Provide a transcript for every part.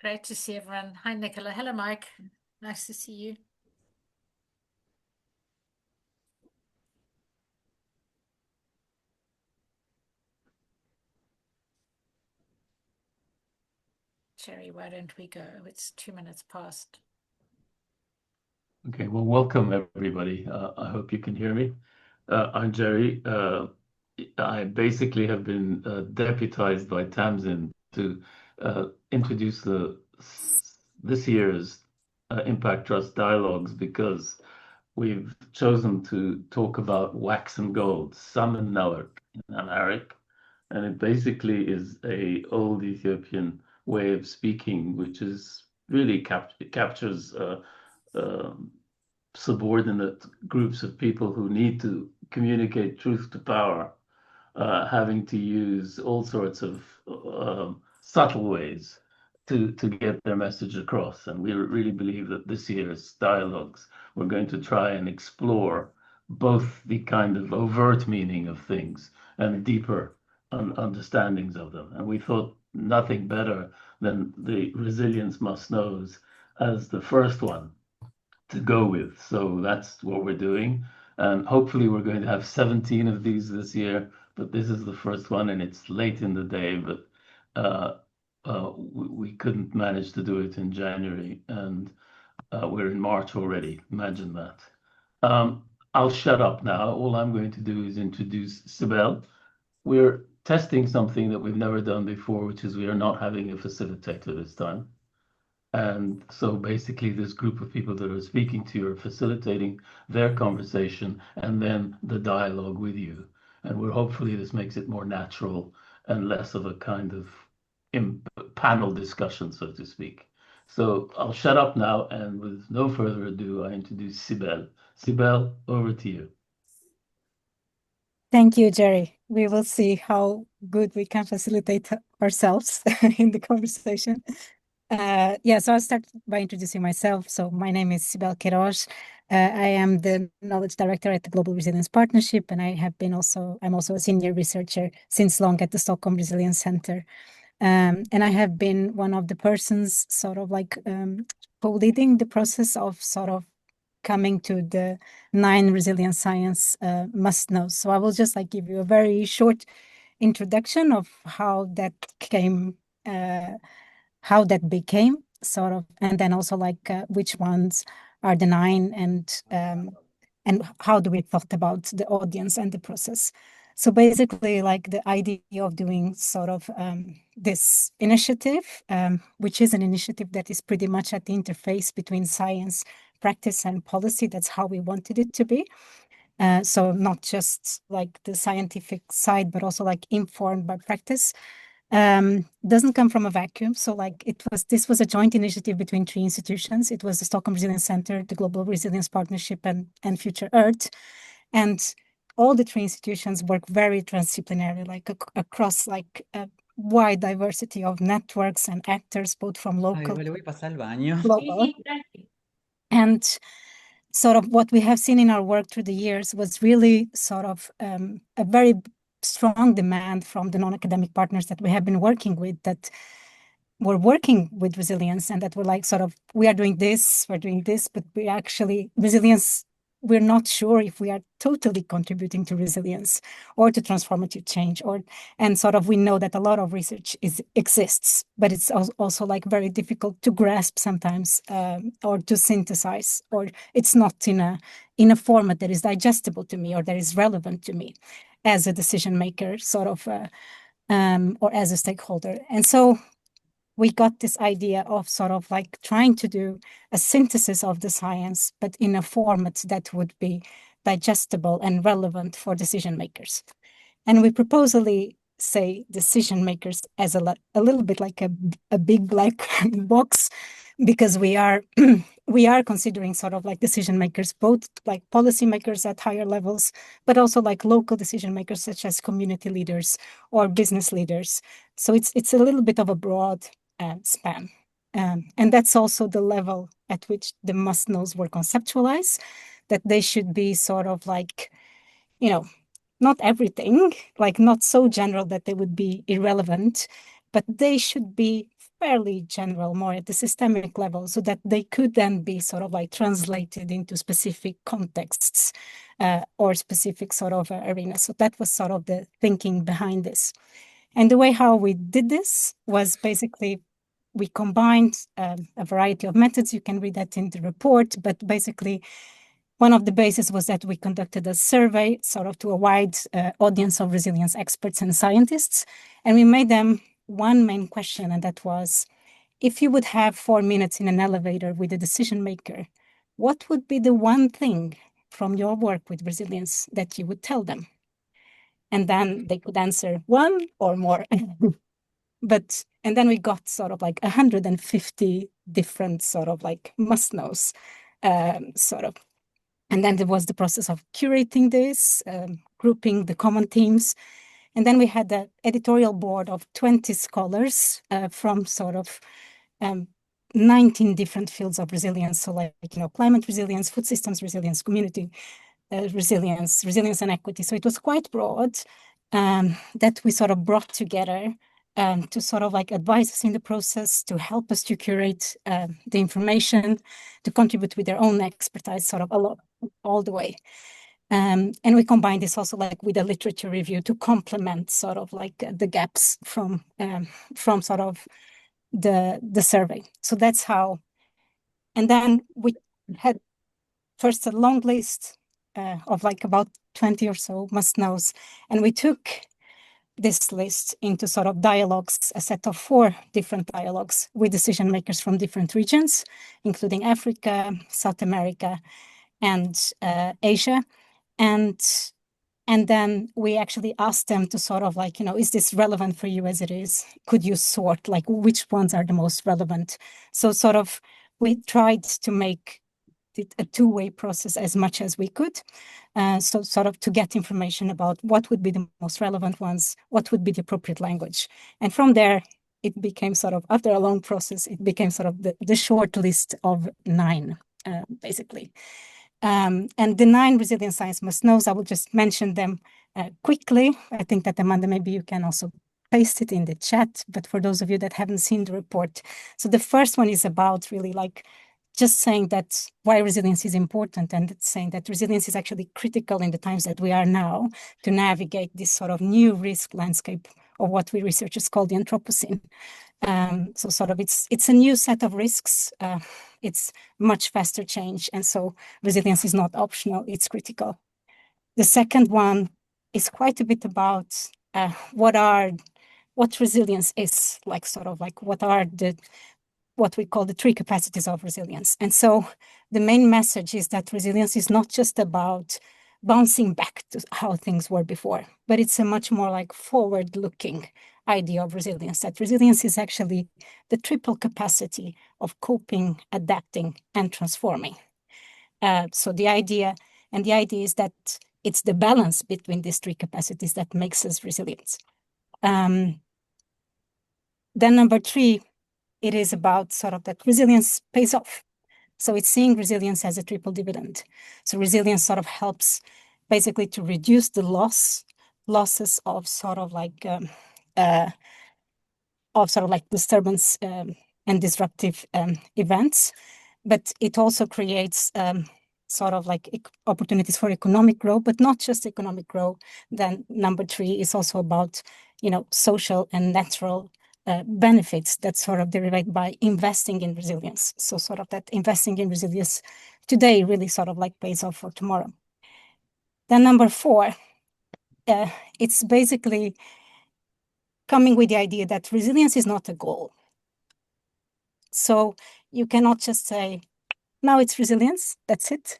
Great to see everyone. Hi, Nicola. Hello, Mike. Nice to see you. Jerry, why don't we go? It's 2 minutes past. Okay, well, welcome everybody. I hope you can hear me. I'm Jerry. I basically have been deputized by Tamsin to introduce this year's Impact Trust dialogues because we've chosen to talk about wax and gold, Saman Nawak in Amharic, and it basically is a old Ethiopian way of speaking, which is really captures um, subordinate groups of people who need to communicate truth to power, having to use all sorts of subtle ways to get their message across. And we really believe that this year's dialogues, we're going to try and explore both the kind of overt meaning of things and deeper understandings of them. And we thought nothing better than the resilience must knows as the first one to go with. So that's what we're doing. And hopefully we're going to have 17 of these this year, but this is the first one and it's late in the day, but we couldn't manage to do it in January and we're in March already. Imagine that. I'll shut up now. All I'm going to do is introduce Sibel. We're testing something that we've never done before, which is we are not having a facilitator this time. And so basically, this group of people that are speaking to you are facilitating their conversation and then the dialogue with you. And we're hopefully this makes it more natural and less of a kind of panel discussion, so to speak. So I'll shut up now, and with no further ado, I introduce Sibel. Sibel, over to you. Thank you, Jerry. We will see how good we can facilitate ourselves in the conversation. So I'll start by introducing myself. So my name is Sibel Queiroz. I am the Knowledge Director at the Global Resilience Partnership, and I'm also a senior researcher since long at the Stockholm Resilience Centre. And I have been one of the persons sort of like co-leading the process of sort of coming to the 9 resilience science must-knows. So I will just like give you a very short introduction of how that became sort of, and then also like which ones are the 9 and how do we thought about the audience and the process. So basically, like the idea of doing sort of this initiative, which is an initiative that is pretty much at the interface between science, practice, and policy. That's how we wanted it to be. So not just like the scientific side, but also like informed by practice. Doesn't come from a vacuum. So like this was a joint initiative between 3 institutions. It was the Stockholm Resilience Centre, the Global Resilience Partnership, and Future Earth. And all the 3 institutions work very transdisciplinary, like across like a wide diversity of networks and actors, both from local global. And sort of what we have seen in our work through the years was really sort of a very strong demand from the non-academic partners that we have been working with, that were working with resilience, and that were like sort of, we're doing this, but resilience, we're not sure if we are totally contributing to resilience or to transformative change, and sort of we know that a lot of research exists, but it's also like very difficult to grasp sometimes, or to synthesize, or it's not in a format that is digestible to me or that is relevant to me as a decision maker, sort of, or as a stakeholder. And so we got this idea of sort of like trying to do a synthesis of the science, but in a format that would be digestible and relevant for decision makers. And we proposally say decision makers as a little bit like a big black box, because we are considering sort of like decision makers, both like policy makers at higher levels, but also like local decision makers such as community leaders or business leaders. So it's a little bit of a broad span. And that's also the level at which the must-knows were conceptualized, that they should be sort of like, not everything, like not so general that they would be irrelevant, but they should be fairly general, more at the systemic level, so that they could then be sort of like translated into specific contexts or specific sort of arenas. So that was sort of the thinking behind this. And the way how we did this was basically we combined a variety of methods. You can read that in the report, but basically one of the bases was that we conducted a survey sort of to a wide audience of resilience experts and scientists. And we made them one main question, and that was, if you would have 4 minutes in an elevator with a decision maker, what would be the one thing from your work with resilience that you would tell them? And then they could answer one or more. And then we got sort of like 150 different sort of like must-knows, sort of. And then there was the process of curating this, grouping the common themes. And then we had the editorial board of 20 scholars from sort of 19 different fields of resilience. So like, climate resilience, food systems resilience, community resilience and equity. So it was quite broad that we sort of brought together to sort of like advise us in the process, to help us to curate the information, to contribute with their own expertise sort of a lot, all the way. And we combine this also like with a literature review to complement sort of like the gaps from sort of the survey. So that's how. And then we had first a long list of like about 20 or so must-knows, and we took this list into sort of dialogues, a set of 4 different dialogues with decision makers from different regions, including Africa, South America, and Asia. And then we actually asked them to sort of like, is this relevant for you as it is? Could you sort like which ones are the most relevant? So sort of we tried to make it a two-way process as much as we could. So sort of to get information about what would be the most relevant ones, what would be the appropriate language. And from there, it became sort of, after a long process, it became sort of the short list of 9, basically. And the 9 resilience science must-knows, I will just mention them quickly. I think that, Amanda, maybe you can also paste it in the chat, but for those of you that haven't seen the report. So the first one is about really like just saying that why resilience is important, and it's saying that resilience is actually critical in the times that we are now to navigate this sort of new risk landscape of what we researchers call the Anthropocene. So sort of it's a new set of risks. It's much faster change, and so resilience is not optional, it's critical. The second one is quite a bit about what resilience is, like sort of like what we call the 3 capacities of resilience. And so the main message is that resilience is not just about bouncing back to how things were before, but it's a much more like forward-looking idea of resilience, that resilience is actually the triple capacity of coping, adapting, and transforming. So the idea is that it's the balance between these 3 capacities that makes us resilient. Then number 3, it is about sort of that resilience pays off. So it's seeing resilience as a triple dividend. So resilience sort of helps basically to reduce the losses of sort of like disturbance and disruptive events, but it also creates sort of like opportunities for economic growth, but not just economic growth. Then number 3 is also about, social and natural benefits that sort of derive by investing in resilience. So sort of that investing in resilience today really sort of like pays off for tomorrow. Then number 4, it's basically coming with the idea that resilience is not a goal. So you cannot just say, now it's resilience, that's it.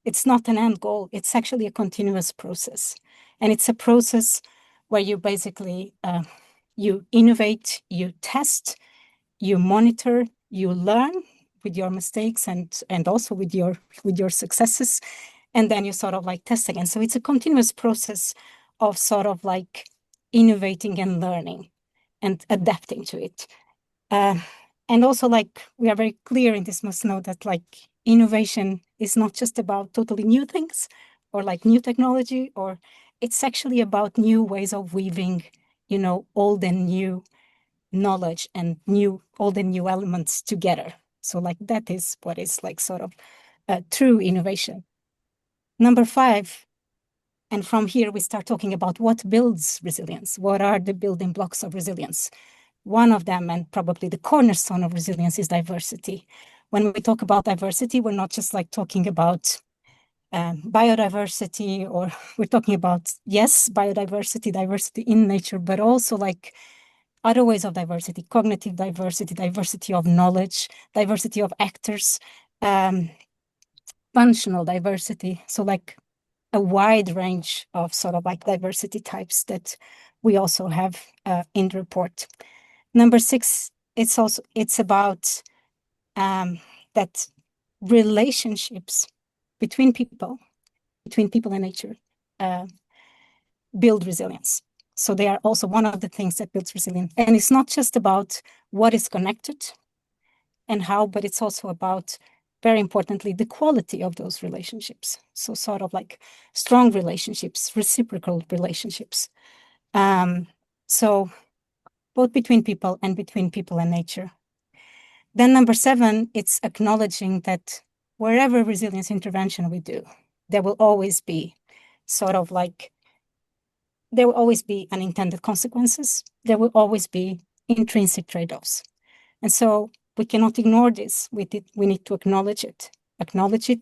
It's not an end goal. It's actually a continuous process. And it's a process where you basically, you innovate, you test, you monitor, you learn with your mistakes and also with your successes, and then you sort of like test again. So it's a continuous process of sort of like innovating and learning and adapting to it. And also like we are very clear in this must know that like innovation is not just about totally new things or like new technology, or it's actually about new ways of weaving, old and new knowledge and all the new elements together. So like that is what is like sort of true innovation. Number 5, and from here we start talking about what builds resilience. What are the building blocks of resilience? One of them, and probably the cornerstone of resilience, is diversity. When we talk about diversity, we're not just like talking about biodiversity, or we're talking about, yes, biodiversity, diversity in nature, but also like other ways of diversity, cognitive diversity, diversity of knowledge, diversity of actors, functional diversity. So like a wide range of sort of like diversity types that we also have in the report. Number 6, it's about that relationships between people and nature build resilience. So they are also one of the things that builds resilience. And it's not just about what is connected and how, but it's also about, very importantly, the quality of those relationships. So sort of like strong relationships, reciprocal relationships. So both between people and nature. Then number 7, it's acknowledging that wherever resilience intervention we do, there will always be unintended consequences. There will always be intrinsic trade-offs. And so we cannot ignore this. We need to acknowledge it,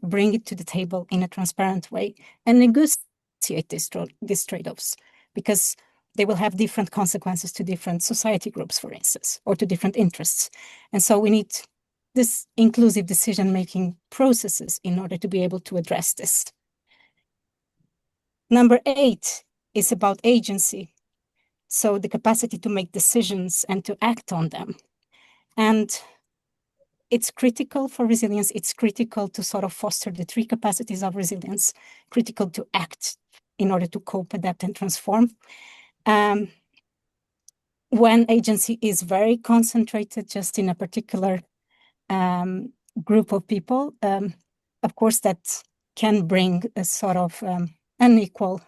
bring it to the table in a transparent way, and negotiate these trade-offs, because they will have different consequences to different society groups, for instance, or to different interests. And so we need this inclusive decision-making processes in order to be able to address this. Number 8 is about agency. So the capacity to make decisions and to act on them. And it's critical for resilience. It's critical to sort of foster the 3 capacities of resilience, critical to act in order to cope, adapt, and transform. When agency is very concentrated just in a particular group of people, of course, that can bring a sort of unequal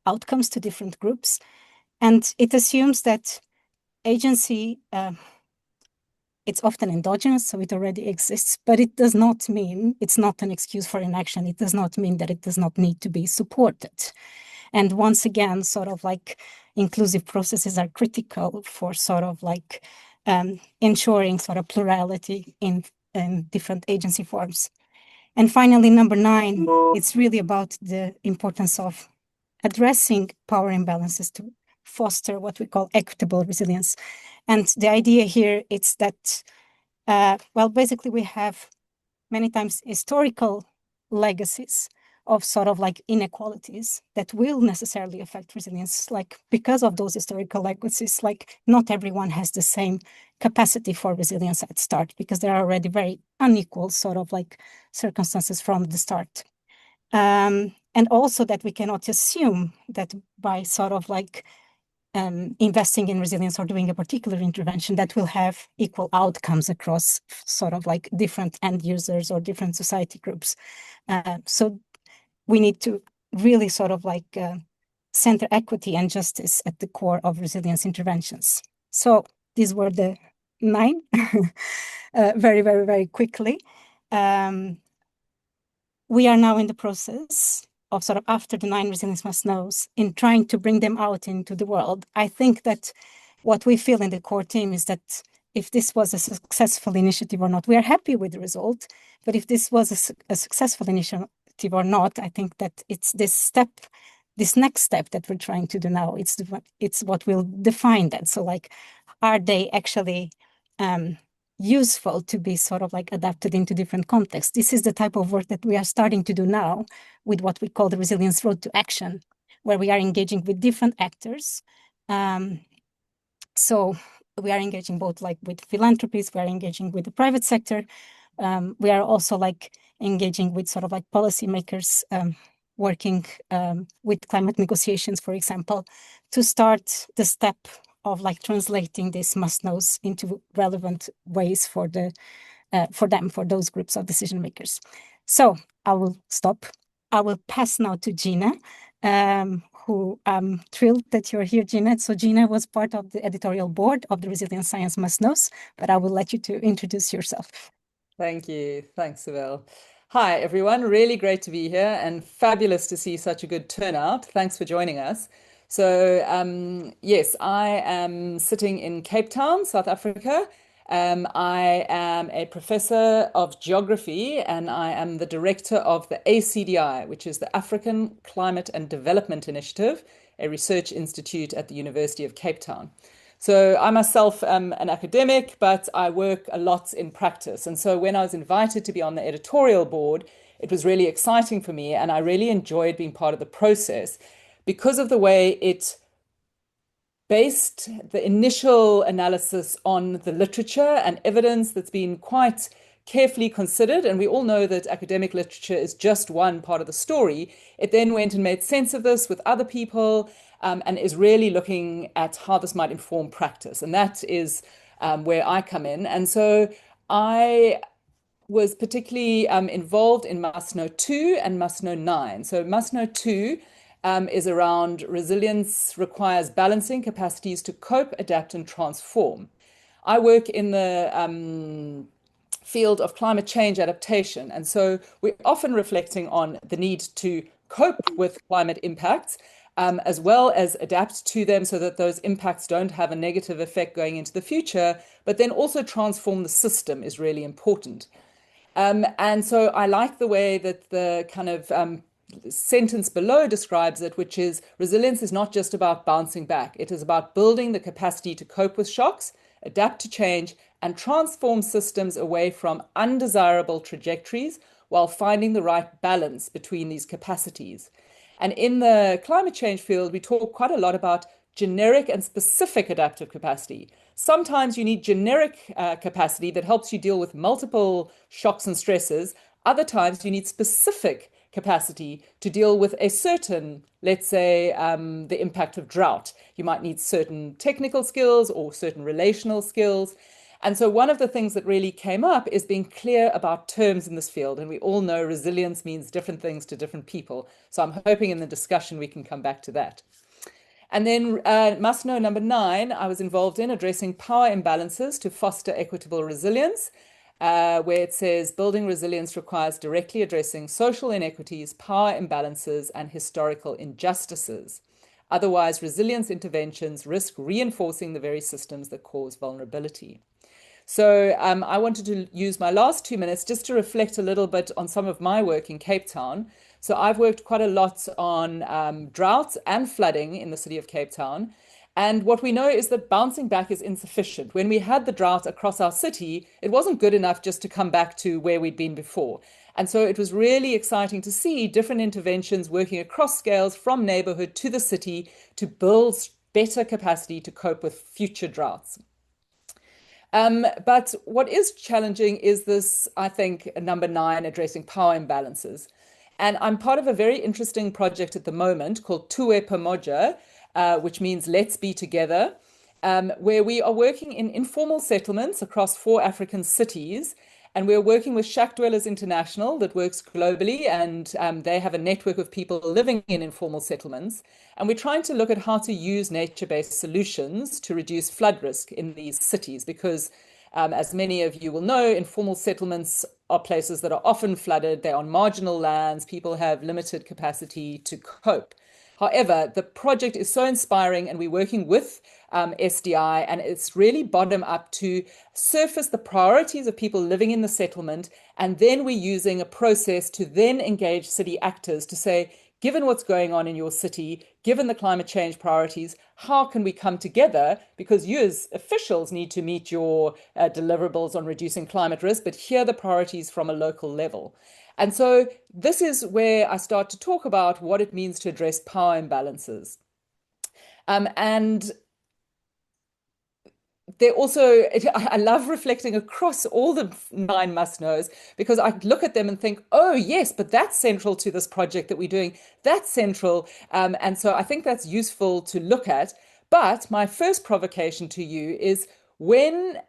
outcomes to different groups. And it assumes that agency, it's often endogenous, so it already exists, but it does not mean, it's not an excuse for inaction. It does not mean that it does not need to be supported. And once again, sort of like inclusive processes are critical for sort of like ensuring sort of plurality in different agency forms. And finally, number 9, it's really about the importance of addressing power imbalances to foster what we call equitable resilience. And the idea here is that, well, basically we have many times historical legacies of sort of like inequalities that will necessarily affect resilience. Like because of those historical legacies, like not everyone has the same capacity for resilience at start, because there are already very unequal sort of like circumstances from the start. And also that we cannot assume that by sort of like investing in resilience or doing a particular intervention that will have equal outcomes across sort of like different end users or different society groups. So we need to really sort of like center equity and justice at the core of resilience interventions. So these were the 9, very, very, very quickly. We are now in the process of sort of, after the 9 resilience must-knows, in trying to bring them out into the world. I think that what we feel in the core team is that if this was a successful initiative or not, we are happy with the result, but if this was a successful initiative or not, I think that it's this next step that we're trying to do now, it's what will define that. So like, are they actually useful to be sort of like adapted into different contexts? This is the type of work that we are starting to do now with what we call the Resilience Road to Action, where we are engaging with different actors. So we are engaging both like with philanthropies, we are engaging with the private sector. We are also like engaging with sort of like policymakers, working with climate negotiations, for example, to start the step of like translating these must-knows into relevant ways for those groups of decision makers. So I will stop. I will pass now to Gina, who I'm thrilled that you're here, Gina. So Gina was part of the editorial board of the Resilience Science Must Knows, but I will let you to introduce yourself. Thank you. Thanks, Sibel. Hi, everyone. Really great to be here and fabulous to see such a good turnout. Thanks for joining us. So, yes, I am sitting in Cape Town, South Africa. I am a professor of geography and I am the director of the ACDI, which is the African Climate and Development Initiative, a research institute at the University of Cape Town. So I myself am an academic, but I work a lot in practice. And so when I was invited to be on the editorial board, it was really exciting for me. And I really enjoyed being part of the process because of the way it based the initial analysis on the literature and evidence that's been quite carefully considered. And we all know that academic literature is just one part of the story. It then went and made sense of this with other people and is really looking at how this might inform practice. And that is where I come in. And so I was particularly involved in Must Know 2 and Must Know 9. So Must Know 2 is around resilience requires balancing capacities to cope, adapt, and transform. I work in the field of climate change adaptation. And so we're often reflecting on the need to cope with climate impacts, as well as adapt to them so that those impacts don't have a negative effect going into the future, but then also transform the system is really important. And so I like the way that the kind of sentence below describes it, which is resilience is not just about bouncing back. It is about building the capacity to cope with shocks, adapt to change, and transform systems away from undesirable trajectories while finding the right balance between these capacities. And in the climate change field, we talk quite a lot about generic and specific adaptive capacity. Sometimes you need generic capacity that helps you deal with multiple shocks and stresses. Other times you need specific capacity to deal with a certain, let's say, the impact of drought. You might need certain technical skills or certain relational skills. And so one of the things that really came up is being clear about terms in this field. And we all know resilience means different things to different people. So I'm hoping in the discussion we can come back to that. And then Must Know number 9, I was involved in addressing power imbalances to foster equitable resilience, where it says building resilience requires directly addressing social inequities, power imbalances, and historical injustices. Otherwise, resilience interventions risk reinforcing the very systems that cause vulnerability. So I wanted to use my last 2 minutes just to reflect a little bit on some of my work in Cape Town. So I've worked quite a lot on droughts and flooding in the city of Cape Town. And what we know is that bouncing back is insufficient. When we had the drought across our city, it wasn't good enough just to come back to where we'd been before. And so it was really exciting to see different interventions working across scales from neighborhood to the city to build better capacity to cope with future droughts. But what is challenging is this, I think, number 9, addressing power imbalances. And I'm part of a very interesting project at the moment called Tuwe Pamoja, which means let's be together, where we are working in informal settlements across 4 African cities. And we're working with Shack Dwellers International that works globally, and they have a network of people living in informal settlements. And we're trying to look at how to use nature-based solutions to reduce flood risk in these cities, because as many of you will know, informal settlements are places that are often flooded. They're on marginal lands. People have limited capacity to cope. However, the project is so inspiring, and we're working with SDI, and it's really bottom up to surface the priorities of people living in the settlement. And then we're using a process to then engage city actors to say, given what's going on in your city, given the climate change priorities, how can we come together? Because you as officials need to meet your deliverables on reducing climate risk, but here are the priorities from a local level. And so this is where I start to talk about what it means to address power imbalances. And they also, I love reflecting across all the 9 must-knows, because I look at them and think, oh, yes, but that's central to this project that we're doing. That's central. And so I think that's useful to look at. But my first provocation to you is when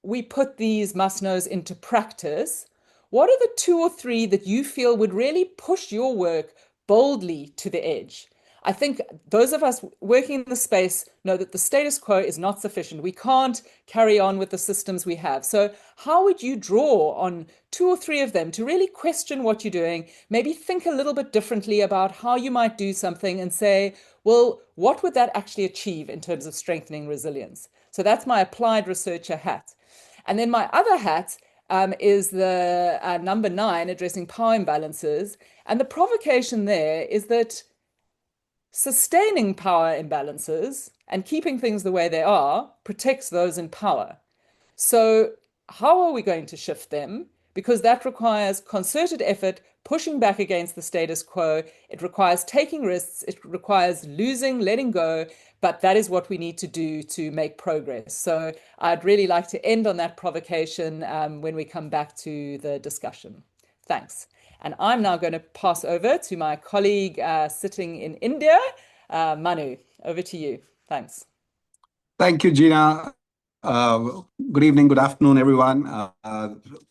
we put these must-knows into practice, what are the 2 or 3 that you feel would really push your work boldly to the edge? I think those of us working in the space know that the status quo is not sufficient. We can't carry on with the systems we have. So how would you draw on 2 or 3 of them to really question what you're doing, maybe think a little bit differently about how you might do something and say, well, what would that actually achieve in terms of strengthening resilience? So that's my applied researcher hat. And then my other hat is the number 9, addressing power imbalances. And the provocation there is that sustaining power imbalances and keeping things the way they are protects those in power. So how are we going to shift them? Because that requires concerted effort, pushing back against the status quo. It requires taking risks. It requires losing, letting go. But that is what we need to do to make progress. So I'd really like to end on that provocation when we come back to the discussion. Thanks. And I'm now going to pass over to my colleague sitting in India, Manu. Over to you. Thanks. Thank you, Gina. Good evening, good afternoon, everyone.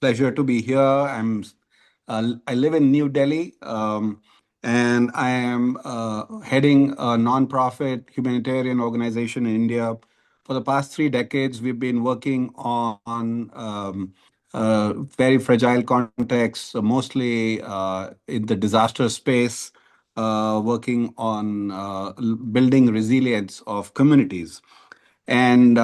Pleasure to be here. I live in New Delhi, and I am heading a nonprofit humanitarian organization in India. For the past 3 decades, we've been working on very fragile contexts, mostly in the disaster space, working on building resilience of communities. And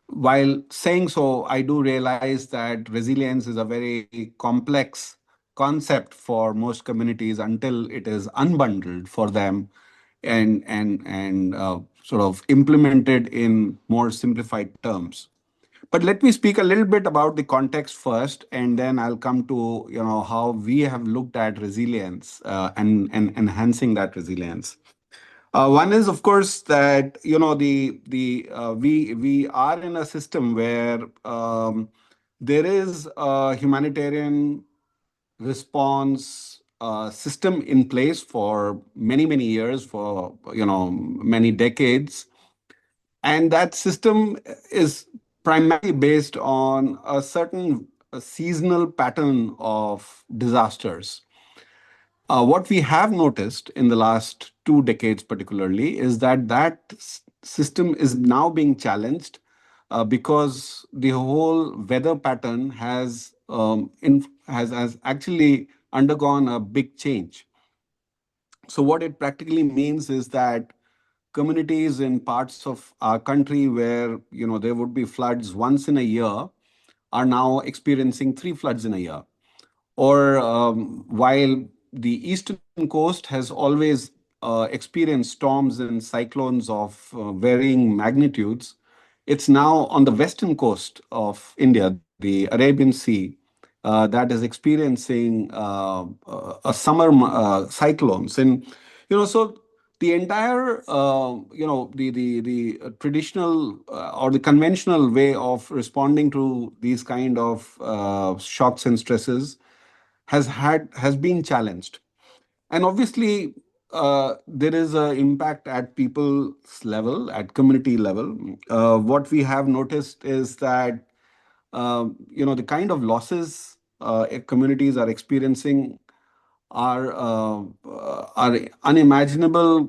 while saying so, I do realize that resilience is a very complex concept for most communities until it is unbundled for them and sort of implemented in more simplified terms. But let me speak a little bit about the context first, and then I'll come to how we have looked at resilience and enhancing that resilience. One is, of course, that we are in a system where there is a humanitarian response system in place for many years, for many decades, and that system is primarily based on a certain seasonal pattern of disasters. What we have noticed in the last 2 decades, particularly, is that system is now being challenged because the whole weather pattern has actually undergone a big change. So what it practically means is that communities in parts of our country where there would be floods once in a year are now experiencing 3 floods in a year. Or while the eastern coast has always experienced storms and cyclones of varying magnitudes, it's now on the western coast of India, the Arabian Sea, that is experiencing a summer cyclones. And so the entire the traditional or the conventional way of responding to these kind of shocks and stresses has been challenged. And obviously, there is an impact at people's level, at community level. What we have noticed is that the kind of losses communities are experiencing are unimaginable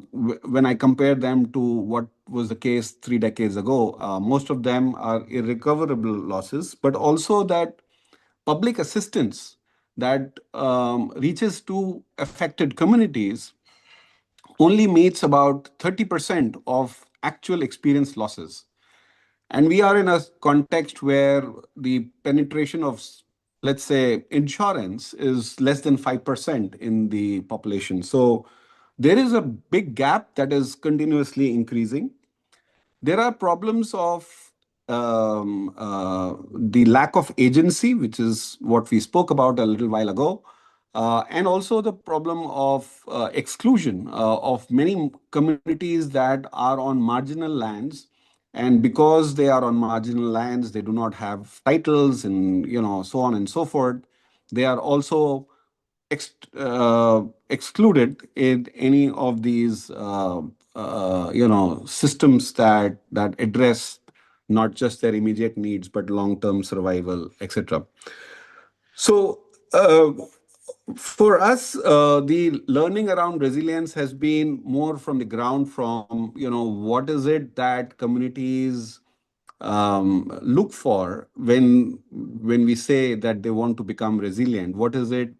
when I compare them to what was the case 3 decades ago. Most of them are irrecoverable losses, but also that public assistance that reaches to affected communities only meets about 30% of actual experienced losses. And we are in a context where the penetration of, let's say, insurance is less than 5% in the population. So there is a big gap that is continuously increasing. There are problems of the lack of agency, which is what we spoke about a little while ago, and also the problem of exclusion of many communities that are on marginal lands. And because they are on marginal lands, they do not have titles and so on and so forth. They are also excluded in any of these systems that address not just their immediate needs but long-term survival, etc. So For us, the learning around resilience has been more from the ground, from, what is it that communities look for when we say that they want to become resilient. What is it?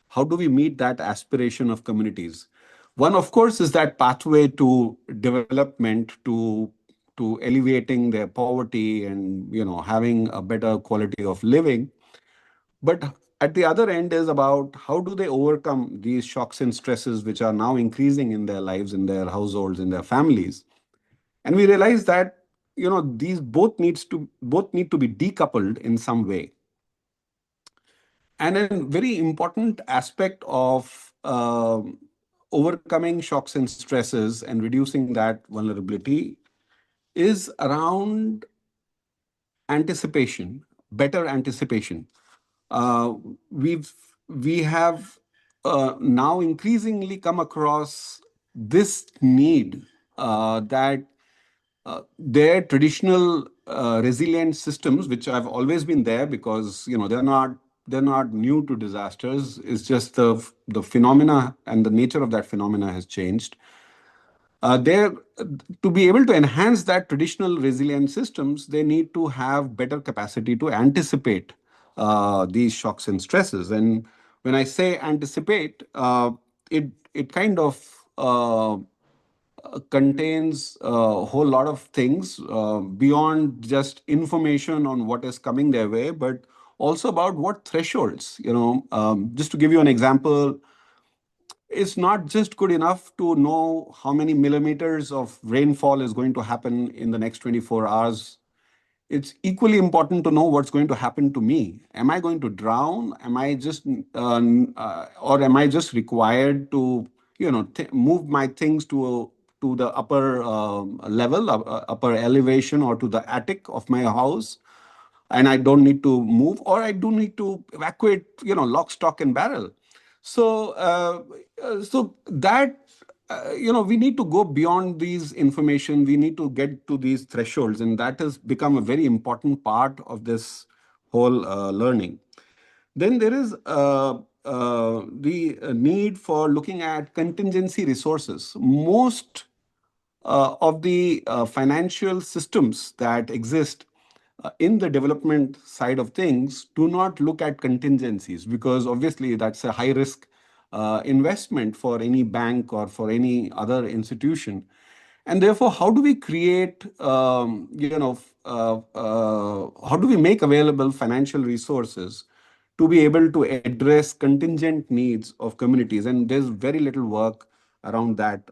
How do we meet that aspiration of communities? One, of course, is that pathway to development, to alleviating their poverty and having a better quality of living. But at the other end is about how do they overcome these shocks and stresses which are now increasing in their lives, in their households, in their families. And we realize that these both need to be decoupled in some way. And a very important aspect of overcoming shocks and stresses and reducing that vulnerability is around anticipation, better anticipation. Uh, we've we have now increasingly come across this need that their traditional resilient systems, which have always been there because they're not new to disasters. It's just the phenomena and the nature of that phenomena has changed. They're To be able to enhance that traditional resilient systems, they need to have better capacity to anticipate these shocks and stresses. And when I say anticipate, it kind of contains a whole lot of things beyond just information on what is coming their way, but also about what thresholds. Just to give you an example, it's not just good enough to know how many millimeters of rainfall is going to happen in the next 24 hours. It's equally important to know what's going to happen to me. Am I going to drown? Or am I just required to, move my things to the upper level, upper elevation, or to the attic of my house, and I don't need to move, or I do need to evacuate, lock, stock, and barrel. So that we need to go beyond these information. We need to get to these thresholds, and that has become a very important part of this whole learning. Then there is the need for looking at contingency resources. Most of the financial systems that exist in the development side of things do not look at contingencies, because obviously that's a high risk investment for any bank or for any other institution. And therefore, how do we create, how do we make available financial resources to be able to address contingent needs of communities? And there's very little work around that.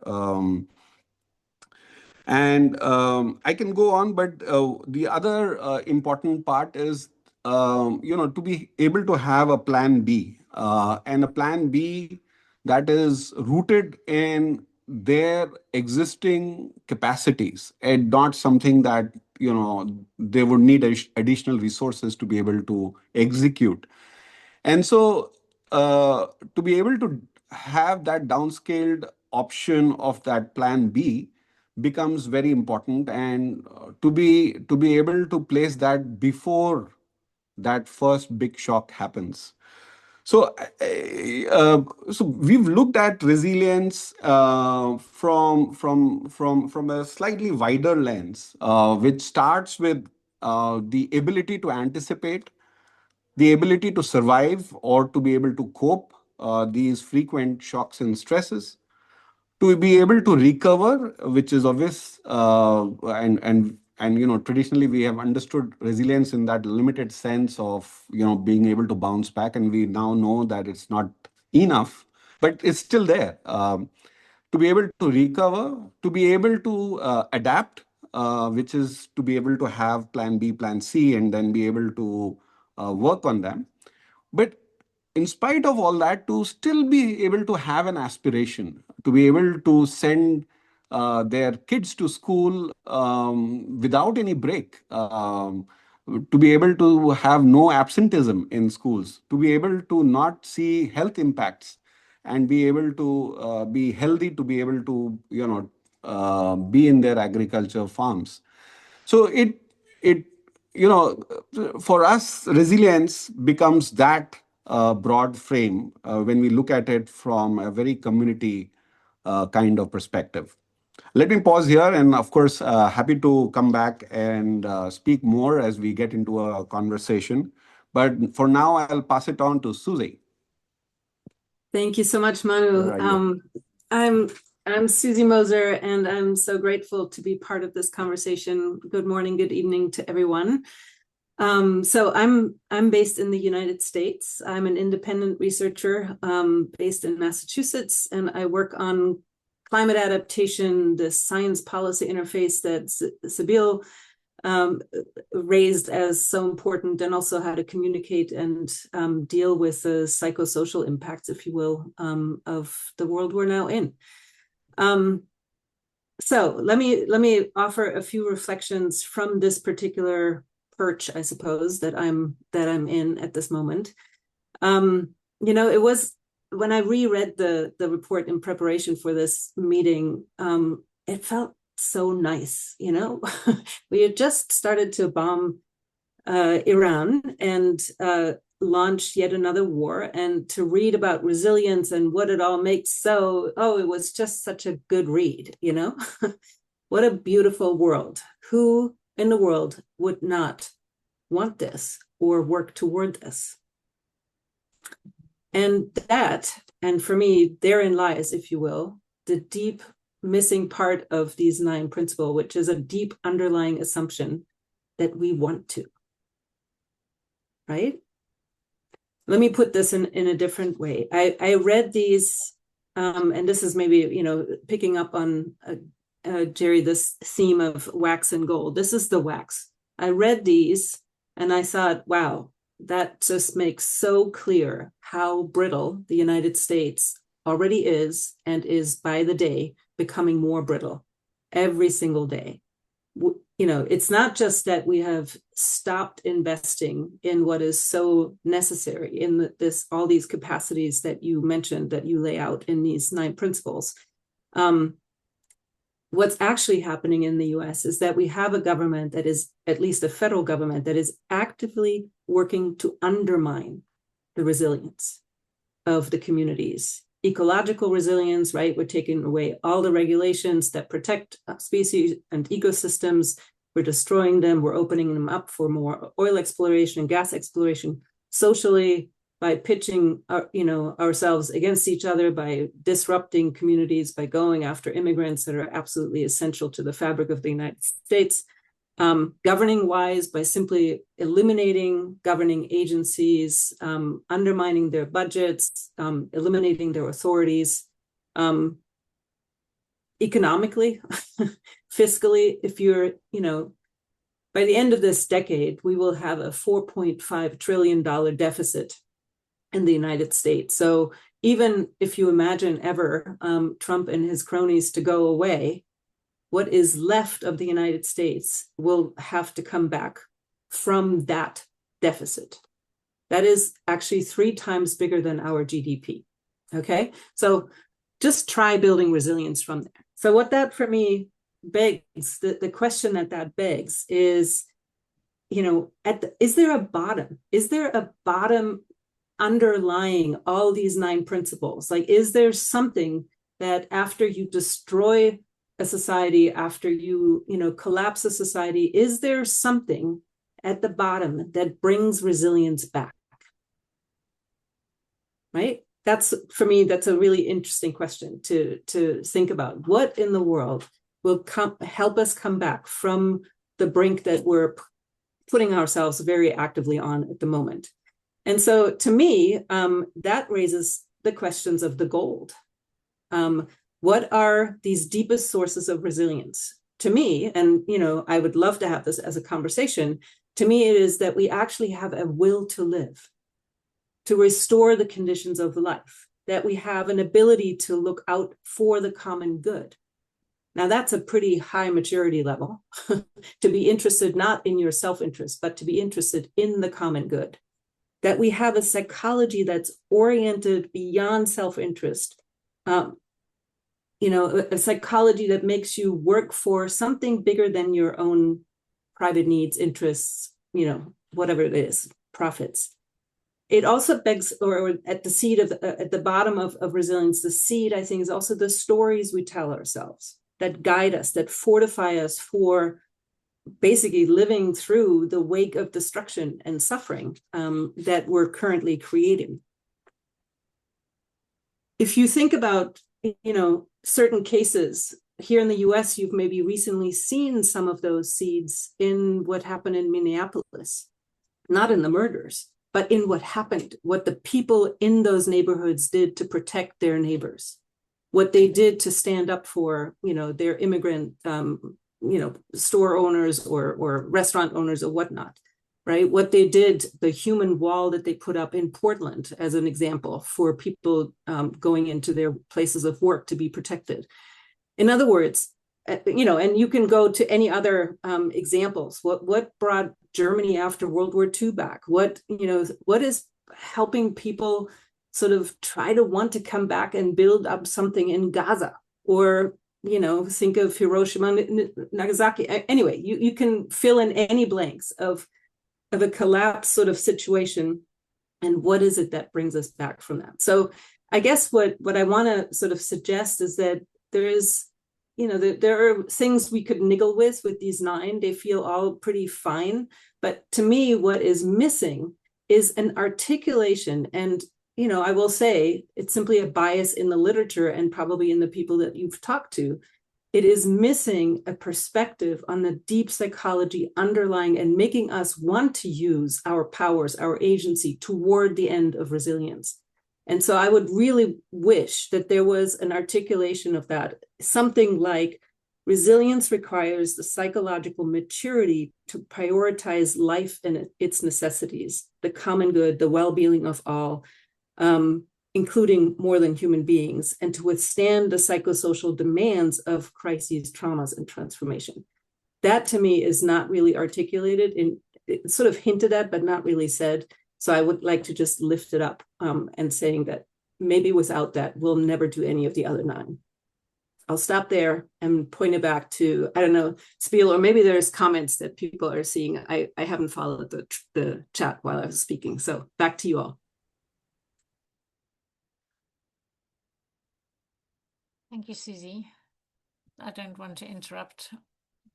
And I can go on, but the other important part is, to be able to have a plan B, and a plan B that is rooted in their existing capacities and not something that, they would need additional resources to be able to execute. And so, to be able to have that downscaled option of that plan B becomes very important, and to be able to place that before that first big shock happens. So we've looked at resilience from a slightly wider lens, which starts with the ability to anticipate, the ability to survive or to be able to cope these frequent shocks and stresses, to be able to recover, which is obvious, and traditionally we have understood resilience in that limited sense of being able to bounce back, and we now know that it's not enough, but it's still there. To be able to recover, to be able to adapt, which is to be able to have plan B, plan C, and then be able to work on them. But in spite of all that, to still be able to have an aspiration, to be able to send their kids to school without any break, to be able to have no absenteeism in schools, to be able to not see health impacts, and be able to be healthy, to be able to be in their agriculture farms. So it for us, resilience becomes that broad frame when we look at it from a very community kind of perspective. Let me pause here, and of course, happy to come back and speak more as we get into a conversation. But for now, I'll pass it on to Susie. Thank you so much, Manu. I'm Susie Moser, and I'm so grateful to be part of this conversation. Good morning, good evening to everyone. So I'm based in the United States. I'm an independent researcher based in Massachusetts, and I work on climate adaptation, the science policy interface that Sabeel raised as so important, and also how to communicate and deal with the psychosocial impacts, if you will, of the world we're now in. So let me offer a few reflections from this particular perch, I suppose, that I'm in at this moment. It was when I reread the report in preparation for this meeting, it felt so nice. We had just started to bomb Iran and launch yet another war, and to read about resilience and what it all makes it was just such a good read. What a beautiful world. Who in the world would not want this or work toward this? And for me, therein lies, if you will, the deep missing part of these 9 principles, which is a deep underlying assumption that we want to, right? Let me put this in a different way. I read these, and this is maybe, picking up on Jerry, this theme of wax and gold. This is the wax. I read these and I thought, wow, that just makes so clear how brittle the United States already is, and is by the day becoming more brittle every single day. It's not just that we have stopped investing in what is so necessary in all these capacities that you mentioned, that you lay out in these 9 principles. What's actually happening in the US is that we have a government that is, at least a federal government, that is actively working to undermine the resilience of the communities. Ecological resilience, right? We're taking away all the regulations that protect species and ecosystems. We're destroying them. We're opening them up for more oil exploration and gas exploration. Socially, by pitching ourselves against each other, by disrupting communities, by going after immigrants that are absolutely essential to the fabric of the United States. Governing wise, by simply eliminating governing agencies, undermining their budgets, eliminating their authorities. Economically, fiscally, if you're, by the end of this decade, we will have a $4.5 trillion deficit in the United States. So even if you imagine ever Trump and his cronies to go away, what is left of the United States will have to come back from that deficit. That is actually 3 times bigger than our GDP. Okay, so just try building resilience from there. So what that for me begs, the question that begs is, is there a bottom? Is there a bottom underlying all these 9 principles? Like, is there something that after you destroy a society, after you collapse a society, is there something at the bottom that brings resilience back? Right? That's, for me, that's a really interesting question to think about. What in the world will help us come back from the brink that we're putting ourselves very actively on at the moment? And so to me, that raises the questions of the gold. What are these deepest sources of resilience? To me, and I would love to have this as a conversation, to me it is that we actually have a will to live, to restore the conditions of life, that we have an ability to look out for the common good. Now that's a pretty high maturity level, to be interested not in your self-interest, but to be interested in the common good. That we have a psychology that's oriented beyond self-interest, a psychology that makes you work for something bigger than your own private needs, interests, whatever it is, profits. it also begs, or at the seed of at the bottom of resilience, the seed, I think, is also the stories we tell ourselves that guide us, that fortify us for basically living through the wake of destruction and suffering that we're currently creating. If you think about, certain cases here in the US, you've maybe recently seen some of those seeds in what happened in Minneapolis, not in the murders, but in what happened, what the people in those neighborhoods did to protect their neighbors, what they did to stand up for, their immigrant, store owners or restaurant owners or whatnot, right? What they did, the human wall that they put up in Portland, as an example, for people going into their places of work to be protected. In other words, and you can go to any other examples. What brought Germany after World War II back? What is helping people sort of try to want to come back and build up something in Gaza? Or, think of Hiroshima, Nagasaki. Anyway, you can fill in any blanks of a collapse sort of situation. And what is it that brings us back from that? So I guess what I want to sort of suggest is that there is, there are things we could niggle with these 9. They feel all pretty fine. But to me, what is missing is an articulation. And, I will say it's simply a bias in the literature and probably in the people that you've talked to. It is missing a perspective on the deep psychology underlying and making us want to use our powers, our agency toward the end of resilience. And so I would really wish that there was an articulation of that, something like resilience requires the psychological maturity to prioritize life and its necessities, the common good, the well-being of all, including more than human beings, and to withstand the psychosocial demands of crises, traumas, and transformation. That to me is not really articulated, it's sort of hinted at, but not really said. So I would like to just lift it up and saying that maybe without that, we'll never do any of the other 9. I'll stop there and point it back to, I don't know, Spiel, or maybe there's comments that people are seeing. I haven't followed the chat while I was speaking. So back to you all. Thank you, Susie. I don't want to interrupt.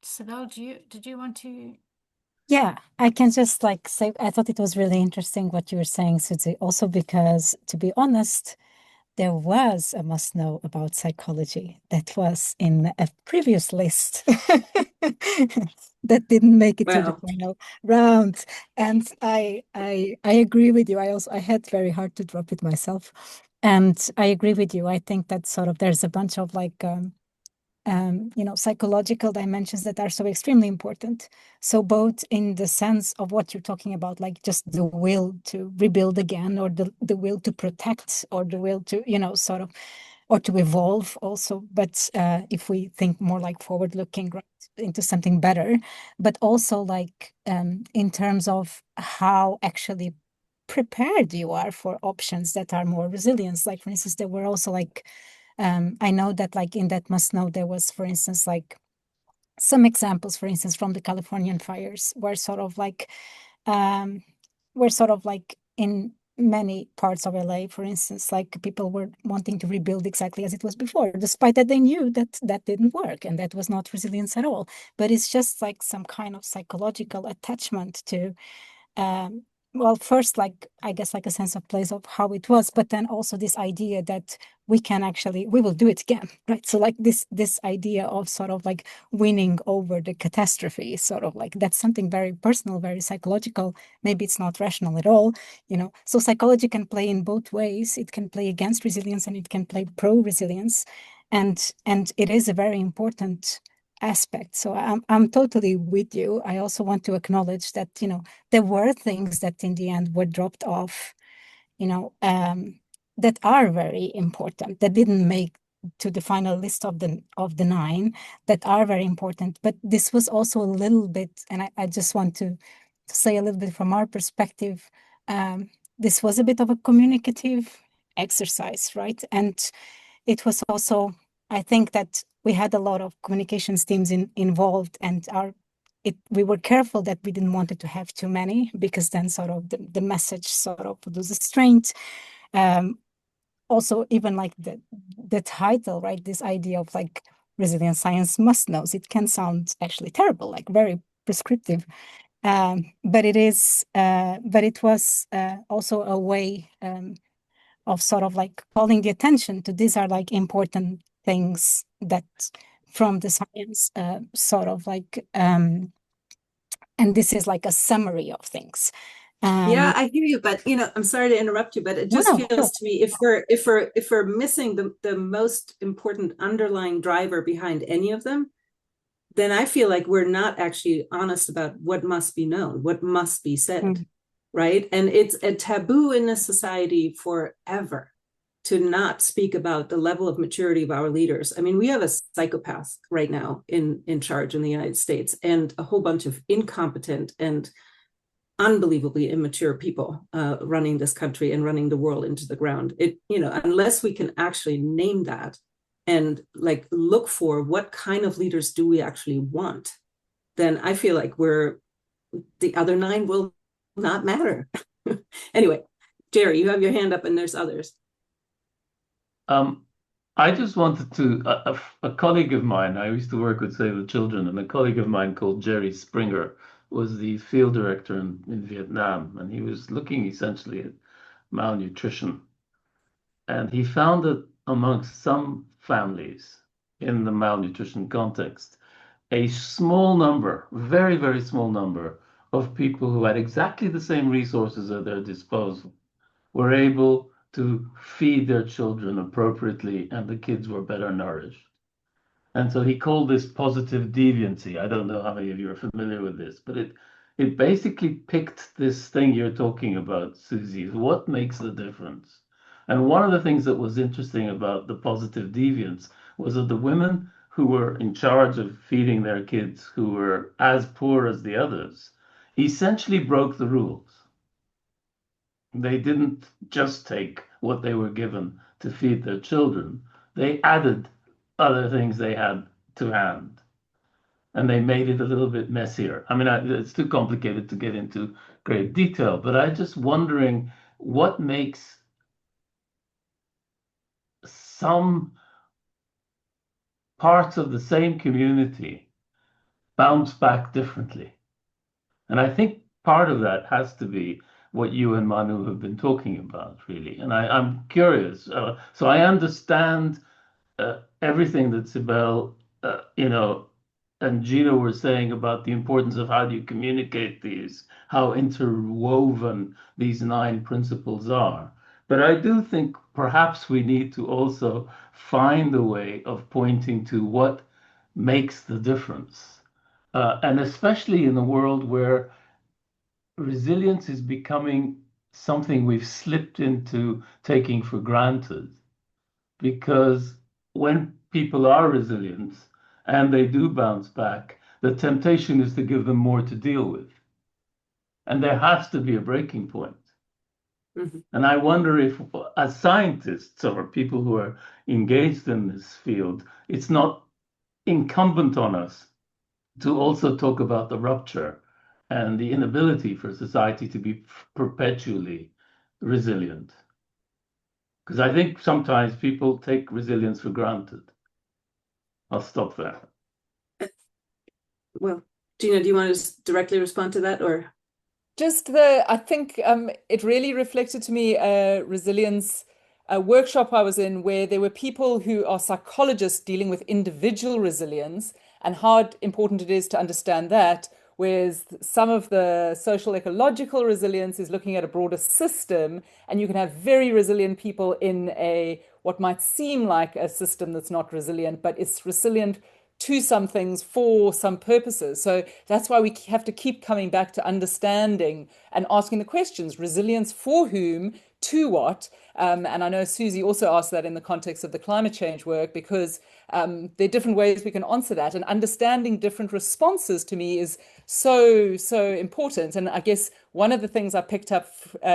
Sibel, did you want to? Yeah, I can just say, I thought it was really interesting what you were saying, Susie, also because, to be honest, there was a must know about psychology that was in a previous list that didn't make it to the final round. And I agree with you. I had very hard to drop it myself. And I agree with you. I think that sort of there's a bunch of psychological dimensions that are so extremely important. So both in the sense of what you're talking about, like just the will to rebuild again, or the will to protect, or the will to, sort of, or to evolve also. But if we think more like forward looking, right, into something better, but also in terms of how actually prepared you are for options that are more resilient. Like, for instance, there were also I know that in that must know, there was, for instance, some examples, for instance, from the Californian fires, where in many parts of LA, for instance, people were wanting to rebuild exactly as it was before, despite that they knew that didn't work and that was not resilience at all. But it's just some kind of psychological attachment to well, first, I guess, a sense of place of how it was, but then also this idea that we will do it again, right? So this idea of sort of winning over the catastrophe, sort of that's something very personal, very psychological. Maybe it's not rational at all, So psychology can play in both ways. It can play against resilience and it can play pro-resilience. And it is a very important aspect. So I'm totally with you. I also want to acknowledge that, there were things that in the end were dropped off, that are very important, that didn't make to the final list of the 9, that are very important. But this was also a little bit, and I just want to say a little bit from our perspective, this was a bit of a communicative exercise, right? And it was also, I think that we had a lot of communications teams involved, and our we were careful that we didn't want it to have too many, because then sort of the message sort of loses strength. Also, even like the title, right? This idea of like resilient science must knows. It can sound actually terrible, like very prescriptive. But it is, but it was also a way of sort of like calling the attention to these are like important things that from the science, sort of like, and this is like a summary of things. Yeah, I hear you, but I'm sorry to interrupt you, but it just No, feels to me if we're missing the most important underlying driver behind any of them, then I feel like we're not actually honest about what must be known, what must be said, right? And it's a taboo in this society forever to not speak about the level of maturity of our leaders. I mean, we have a psychopath right now in charge in the United States, and a whole bunch of incompetent and unbelievably immature people running this country and running the world into the ground. Unless we can actually name that and like look for what kind of leaders do we actually want, then I feel like the other 9 will not matter. Anyway, Jerry, you have your hand up and there's others. I just wanted to, a colleague of mine, I used to work with Save the Children, and a colleague of mine called Jerry Springer was the field director in Vietnam, and he was looking essentially at malnutrition. And he found that amongst some families in the malnutrition context, a small number, very, very small number of people who had exactly the same resources at their disposal were able to feed their children appropriately, and the kids were better nourished. And so he called this positive deviancy. I don't know how many of you are familiar with this, but it basically picked this thing you're talking about, Susie. What makes the difference? And one of the things that was interesting about the positive deviance was that the women who were in charge of feeding their kids, who were as poor as the others, essentially broke the rules. They didn't just take what they were given to feed their children. They added other things they had to hand, and they made it a little bit messier. I mean, it's too complicated to get into great detail, but I'm just wondering what makes some parts of the same community bounce back differently. And I think part of that has to be what you and Manu have been talking about, really. And I'm curious. So I understand everything that Sibel, and Gina were saying about the importance of how do you communicate these, how interwoven these 9 principles are. But I do think perhaps we need to also find a way of pointing to what makes the difference. And especially in a world where resilience is becoming something we've slipped into taking for granted, because when people are resilient and they do bounce back, the temptation is to give them more to deal with. And there has to be a breaking point. And I wonder if, as scientists or people who are engaged in this field, it's not incumbent on us to also talk about the rupture and the inability for society to be perpetually resilient. Because I think sometimes people take resilience for granted. I'll stop there. Well, Gina, do you want to directly respond to that, or? I think it really reflected to me a resilience workshop I was in, where there were people who are psychologists dealing with individual resilience and how important it is to understand that, whereas some of the social ecological resilience is looking at a broader system, and you can have very resilient people in what might seem like a system that's not resilient, but it's resilient to some things for some purposes. So that's why we have to keep coming back to understanding and asking the questions: resilience for whom, to what? And I know Susie also asked that in the context of the climate change work, because there are different ways we can answer that, and understanding different responses to me is so important. And I guess one of the things I picked up,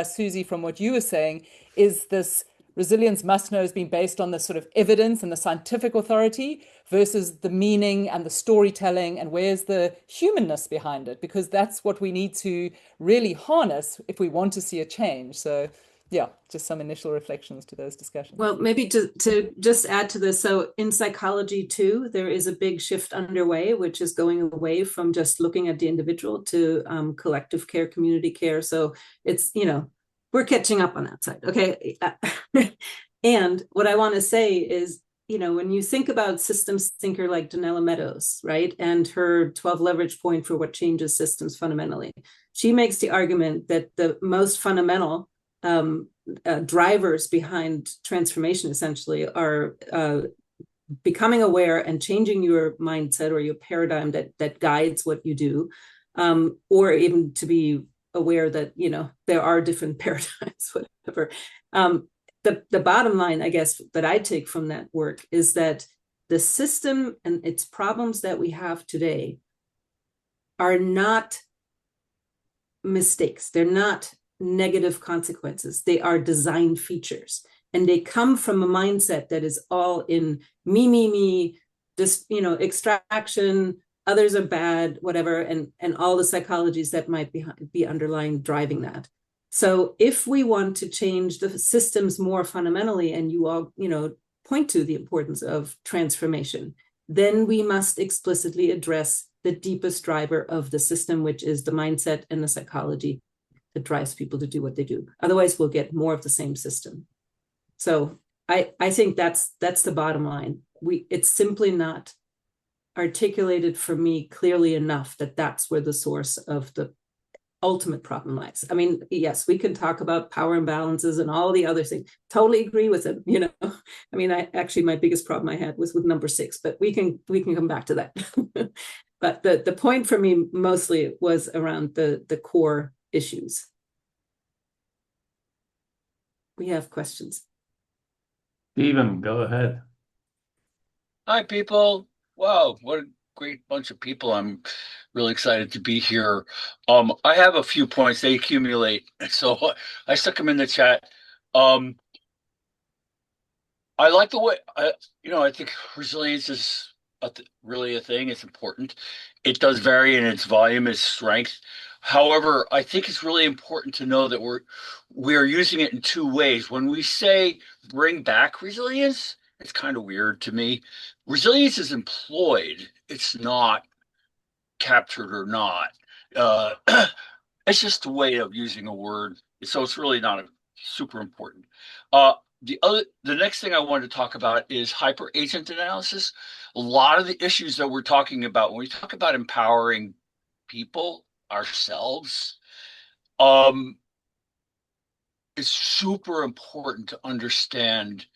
Susie, from what you were saying is this resilience must know has been based on the sort of evidence and the scientific authority versus the meaning and the storytelling, and where's the humanness behind it, because that's what we need to really harness if we want to see a change. So yeah, just some initial reflections to those discussions. Well, maybe to just add to this, so in psychology too, there is a big shift underway, which is going away from just looking at the individual to collective care, community care. So it's, we're catching up on that side. Okay. And what I want to say is, when you think about systems thinker like Donella Meadows, right, and her 12 leverage point for what changes systems fundamentally, she makes the argument that the most fundamental drivers behind transformation essentially are becoming aware and changing your mindset or your paradigm that guides what you do, or even to be aware that there are different paradigms, whatever. The bottom line, I guess, that I take from that work is that the system and its problems that we have today are not mistakes. They're not negative consequences. They are design features. And they come from a mindset that is all in me, this, extraction, others are bad, whatever, and all the psychologies that might be underlying driving that. So if we want to change the systems more fundamentally, and you all, point to the importance of transformation, then we must explicitly address the deepest driver of the system, which is the mindset and the psychology that drives people to do what they do. Otherwise, we'll get more of the same system. So I think that's the bottom line. It's simply not articulated for me clearly enough that that's where the source of the ultimate problem lies. I mean, yes, we can talk about power imbalances and all the other things. Totally agree with it. I mean, my biggest problem I had was with number 6, but we can come back to that. But the point for me mostly was around the core issues. We have questions. Stephen, go ahead. Hi, people. Wow, what a great bunch of people. I'm really excited to be here. I have a few points. They accumulate, so I stuck them in the chat. I like the way, I think resilience is really a thing. It's important. It does vary in its volume, its strength. However, I think it's really important to know that we're using it in two ways. When we say bring back resilience, it's kind of weird to me. Resilience is employed. It's not captured or not. It's just a way of using a word. So it's really not super important. The next thing I wanted to talk about is hyper agent analysis. A lot of the issues that we're talking about when we talk about empowering people, ourselves, it's super important to understand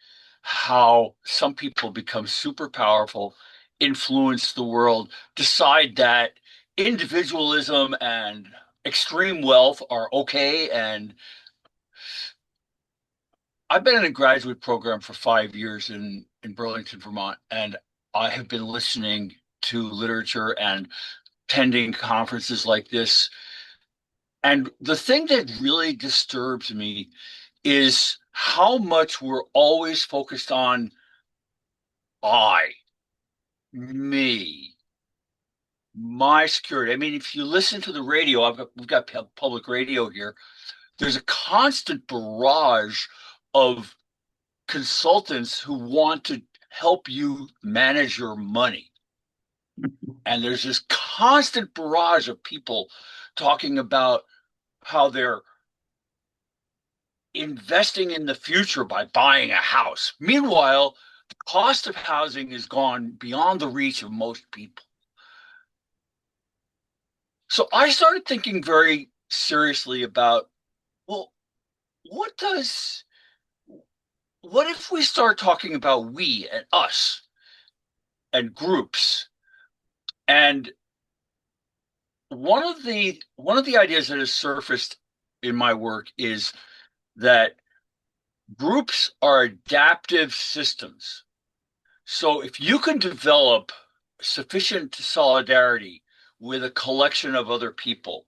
how some people become super powerful, influence the world, decide that individualism and extreme wealth are okay. And I've been in a graduate program for 5 years in Burlington, Vermont, and I have been listening to literature and attending conferences like this. And the thing that really disturbs me is how much we're always focused on me, my security. I mean, if you listen to the radio, we've got public radio here. There's a constant barrage of consultants who want to help you manage your money. And there's this constant barrage of people talking about how they're investing in the future by buying a house. Meanwhile, the cost of housing has gone beyond the reach of most people. So I started thinking very seriously about, well, what if we start talking about we and us and groups? And one of the ideas that has surfaced in my work is that groups are adaptive systems. So if you can develop sufficient solidarity with a collection of other people,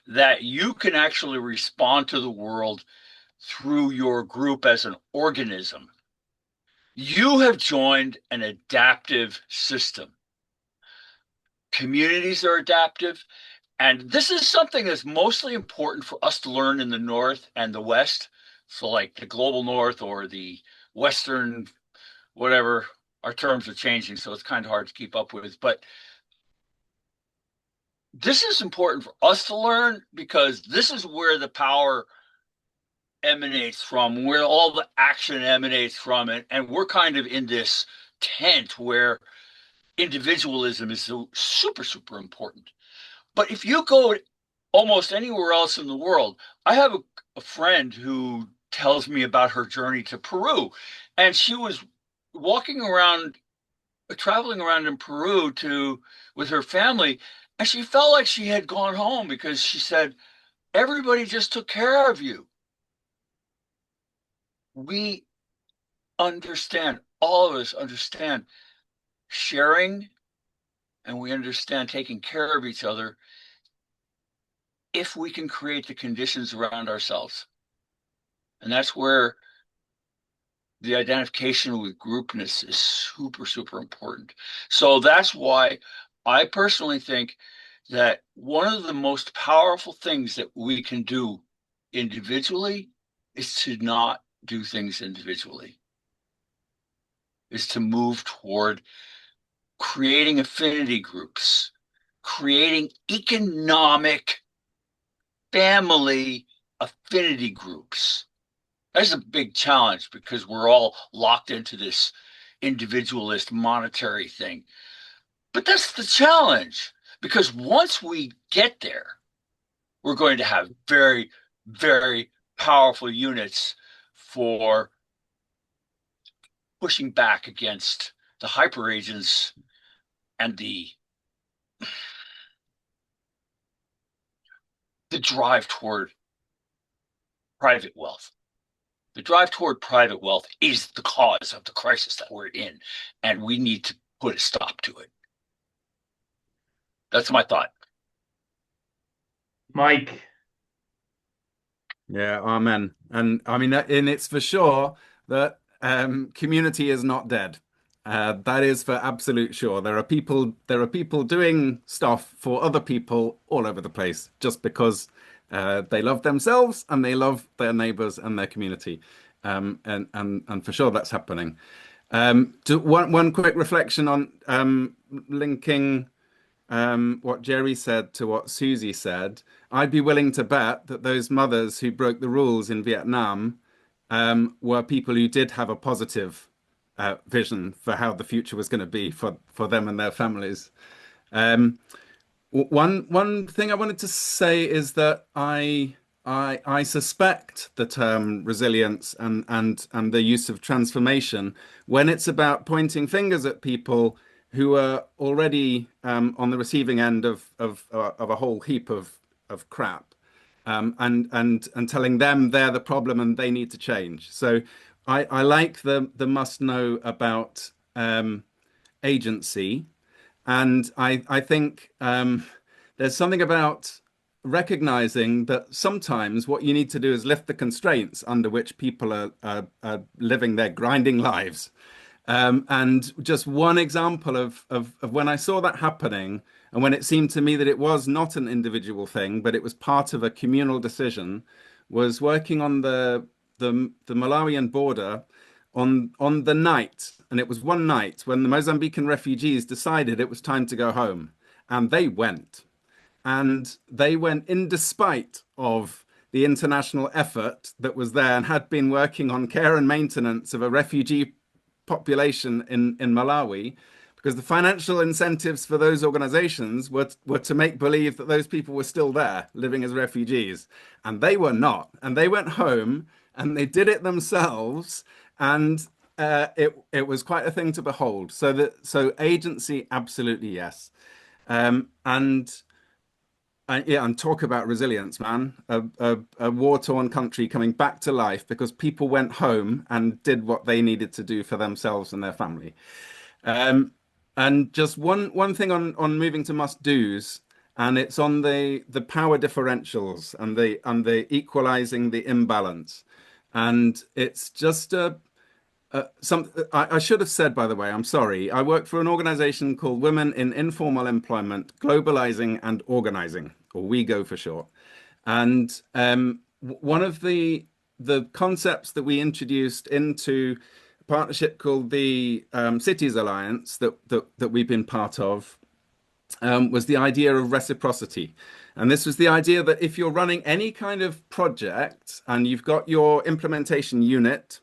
that you can actually respond to the world through your group as an organism. You have joined an adaptive system. Communities are adaptive. And this is something that's mostly important for us to learn in the North and the West. So, like the global North or the Western, whatever, our terms are changing, so it's kind of hard to keep up with. But this is important for us to learn because this is where the power emanates from, where all the action emanates from. And we're kind of in this tent where individualism is so super, super important. But if you go almost anywhere else in the world, I have a friend who tells me about her journey to Peru. And she was walking around, traveling around in Peru with her family, and she felt like she had gone home because she said, everybody just took care of you. We understand, all of us understand sharing, and we understand taking care of each other if we can create the conditions around ourselves. And that's where the identification with groupness is super, super important. So that's why I personally think that one of the most powerful things that we can do individually is to not do things individually, is to move toward creating affinity groups, creating economic family affinity groups. That's a big challenge because we're all locked into this individualist monetary thing. But that's the challenge because once we get there, we're going to have very, very powerful units for pushing back against the hyper agents and the drive toward private wealth. The drive toward private wealth is the cause of the crisis that we're in, and we need to put a stop to it. That's my thought. Mike. Yeah, amen. And I mean, and it's for sure that community is not dead. That is for absolute sure. There are people doing stuff for other people all over the place just because they love themselves and they love their neighbors and their community. And for sure that's happening. One quick reflection on linking what Jerry said to what Susie said. I'd be willing to bet that those mothers who broke the rules in Vietnam were people who did have a positive vision for how the future was going to be for them and their families. One thing I wanted to say is that I suspect the term resilience and the use of transformation when it's about pointing fingers at people who are already on the receiving end of a whole heap of crap, and telling them they're the problem and they need to change. So I like the must know about agency, and I think there's something about recognizing that sometimes what you need to do is lift the constraints under which people are living their grinding lives. And just one example of when I saw that happening, and when it seemed to me that it was not an individual thing, but it was part of a communal decision, was working on the Malawian border on the night, and it was one night when the Mozambican refugees decided it was time to go home, and they went. And they went in despite of the international effort that was there and had been working on care and maintenance of a refugee population in Malawi, because the financial incentives for those organizations were to make believe that those people were still there living as refugees. And they were not. And they went home and they did it themselves. And it was quite a thing to behold. So agency, absolutely yes. And talk about resilience, man. A war-torn country coming back to life because people went home and did what they needed to do for themselves and their family. And just one thing on moving to must-dos, and it's on the power differentials and the equalizing the imbalance. And it's just I should have said, by the way, I'm sorry. I work for an organization called Women in Informal Employment, Globalizing and Organizing, or WeGo for short. And one of the concepts that we introduced into a partnership called the Cities Alliance that we've been part of was the idea of reciprocity. And this was the idea that if you're running any kind of project and you've got your implementation unit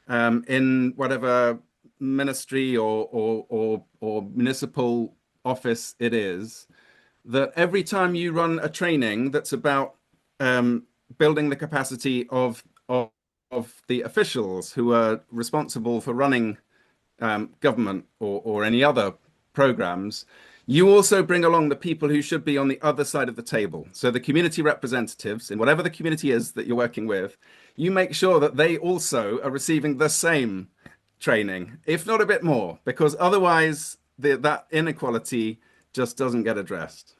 in whatever ministry or municipal office it is, that every time you run a training that's about building the capacity of the officials who are responsible for running government or any other programs, you also bring along the people who should be on the other side of the table. So the community representatives, in whatever the community is that you're working with, you make sure that they also are receiving the same training, if not a bit more, because otherwise that inequality just doesn't get addressed.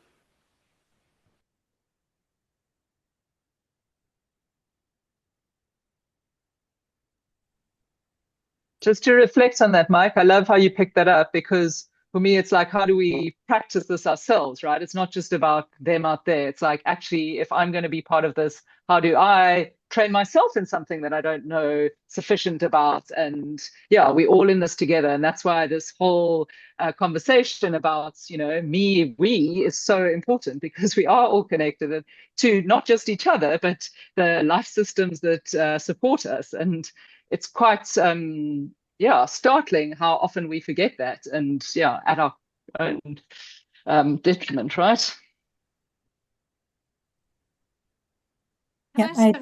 Just to reflect on that, Mike, I love how you picked that up, because for me, it's like, how do we practice this ourselves, right? It's not just about them out there. It's like, actually, if I'm going to be part of this, how do I train myself in something that I don't know sufficient about? And yeah, we're all in this together. And that's why this whole conversation about, me, we is so important, because we are all connected to not just each other, but the life systems that support us. And it's quite startling how often we forget that, and at our own detriment, right? Can I say-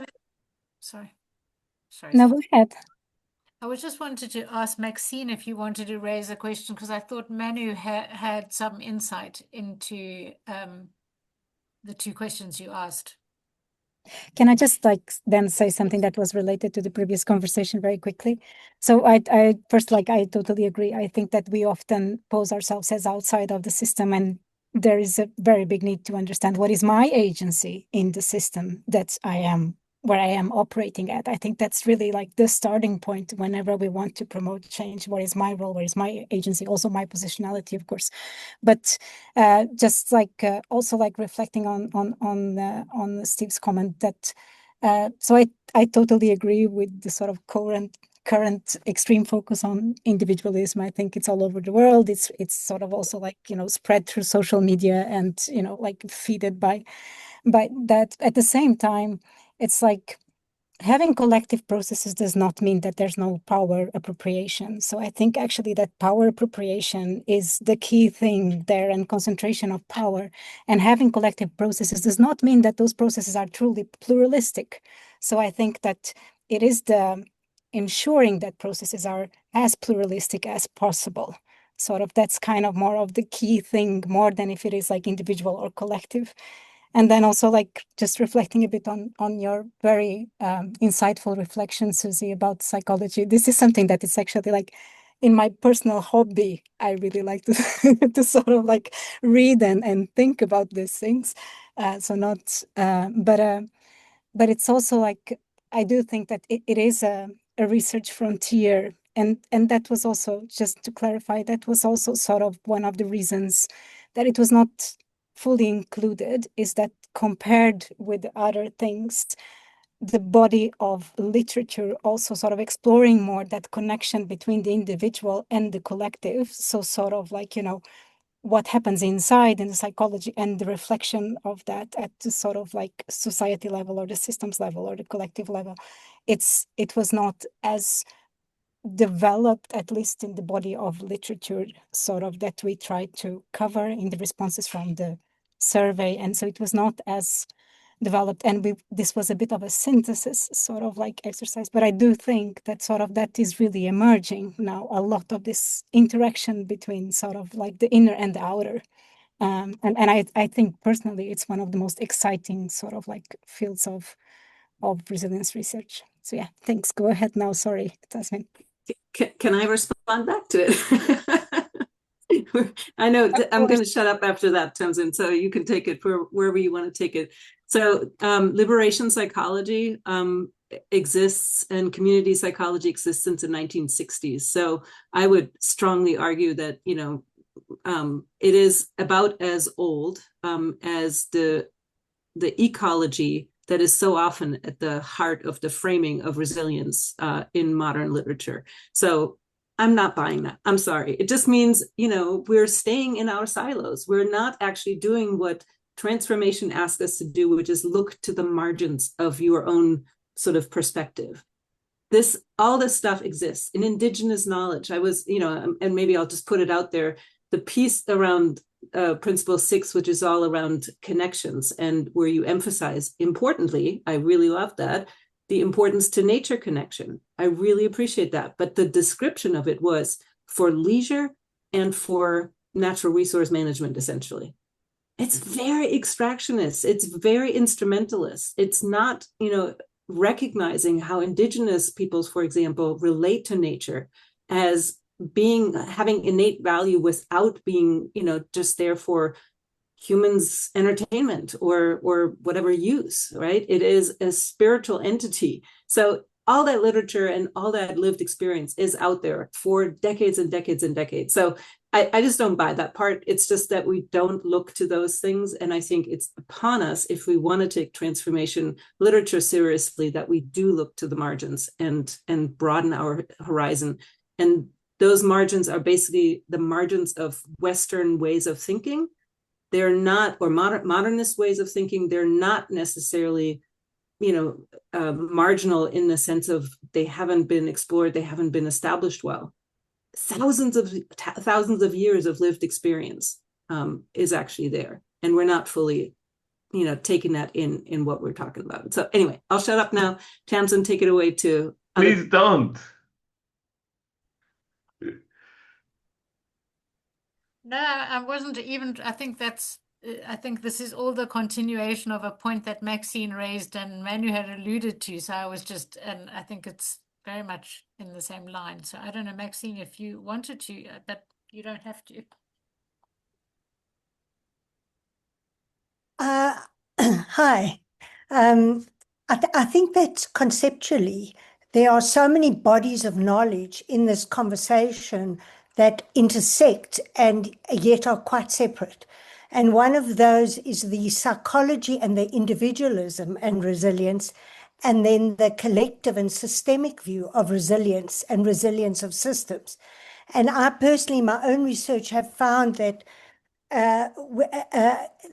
Sorry. No, go ahead. I was just wanted to ask Maxine if you wanted to raise a question, because I thought Manu had some insight into the two questions you asked. Can I just then say something that was related to the previous conversation very quickly? So I first, I totally agree. I think that we often pose ourselves as outside of the system, and there is a very big need to understand what is my agency in the system that where I am operating at. I think that's really the starting point whenever we want to promote change. What is my role? Where is my agency? Also my positionality, of course. But just also reflecting on Steve's comment that so I totally agree with the sort of current extreme focus on individualism. I think it's all over the world. It's sort of also spread through social media and feeded by that. At the same time, it's having collective processes does not mean that there's no power appropriation. So I think actually that power appropriation is the key thing there, and concentration of power. And having collective processes does not mean that those processes are truly pluralistic. So I think that it is the ensuring that processes are as pluralistic as possible. Sort of that's kind of more of the key thing, more than if it is individual or collective. And then also just reflecting a bit on your very insightful reflection, Susie, about psychology. This is something that is actually in my personal hobby. I really like to to sort of read and think about these things. But it's also I do think that it is a research frontier. And that was also, just to clarify, that was also sort of one of the reasons that it was not fully included, is that compared with other things, the body of literature also sort of exploring more that connection between the individual and the collective. So sort of what happens inside in the psychology and the reflection of that at the sort of society level or the systems level or the collective level. It was not as developed, at least in the body of literature, sort of that we tried to cover in the responses from the survey. And so it was not as developed, and this was a bit of a synthesis sort of exercise. But I do think that sort of that is really emerging now, a lot of this interaction between sort of the inner and the outer. And I think personally it's one of the most exciting sort of fields of resilience research. So yeah, thanks. Go ahead now. Sorry, Tasmin. Can I respond back to it? I know I'm going to shut up after that, Tamsin, so you can take it for wherever you want to take it. So liberation psychology exists, and community psychology exists since the 1960s. So I would strongly argue that, it is about as old as the ecology that is so often at the heart of the framing of resilience in modern literature. So I'm not buying that. I'm sorry. It just means, we're staying in our silos. We're not actually doing what transformation asks us to do, which is look to the margins of your own sort of perspective. All this stuff exists in indigenous knowledge. I was, and maybe I'll just put it out there, the piece around principle 6, which is all around connections, and where you emphasize, importantly, I really love that, the importance to nature connection. I really appreciate that. But the description of it was for leisure and for natural resource management, essentially. It's very extractionist. It's very instrumentalist. It's not, recognizing how indigenous peoples, for example, relate to nature as having innate value without being, just there for humans' entertainment or whatever use, right? It is a spiritual entity. So all that literature and all that lived experience is out there for decades and decades and decades. So I just don't buy that part. It's just that we don't look to those things. And I think it's upon us, if we want to take transformation literature seriously, that we do look to the margins and broaden our horizon. And those margins are basically the margins of Western ways of thinking. They're not, or modernist ways of thinking, they're not necessarily, marginal in the sense of they haven't been explored, they haven't been established well. Thousands of years of lived experience is actually there, and we're not fully, taking that in what we're talking about. So anyway, I'll shut up now. Tamsin, take it away to. Please don't. No, I wasn't even. I think this is all the continuation of a point that Maxine raised and Manu had alluded to. So I was just, and I think it's very much in the same line. So I don't know, Maxine, if you wanted to, but you don't have to. Hi. I think that conceptually, there are so many bodies of knowledge in this conversation that intersect and yet are quite separate. And one of those is the psychology and the individualism and resilience, and then the collective and systemic view of resilience and resilience of systems. And I personally, my own research, have found that the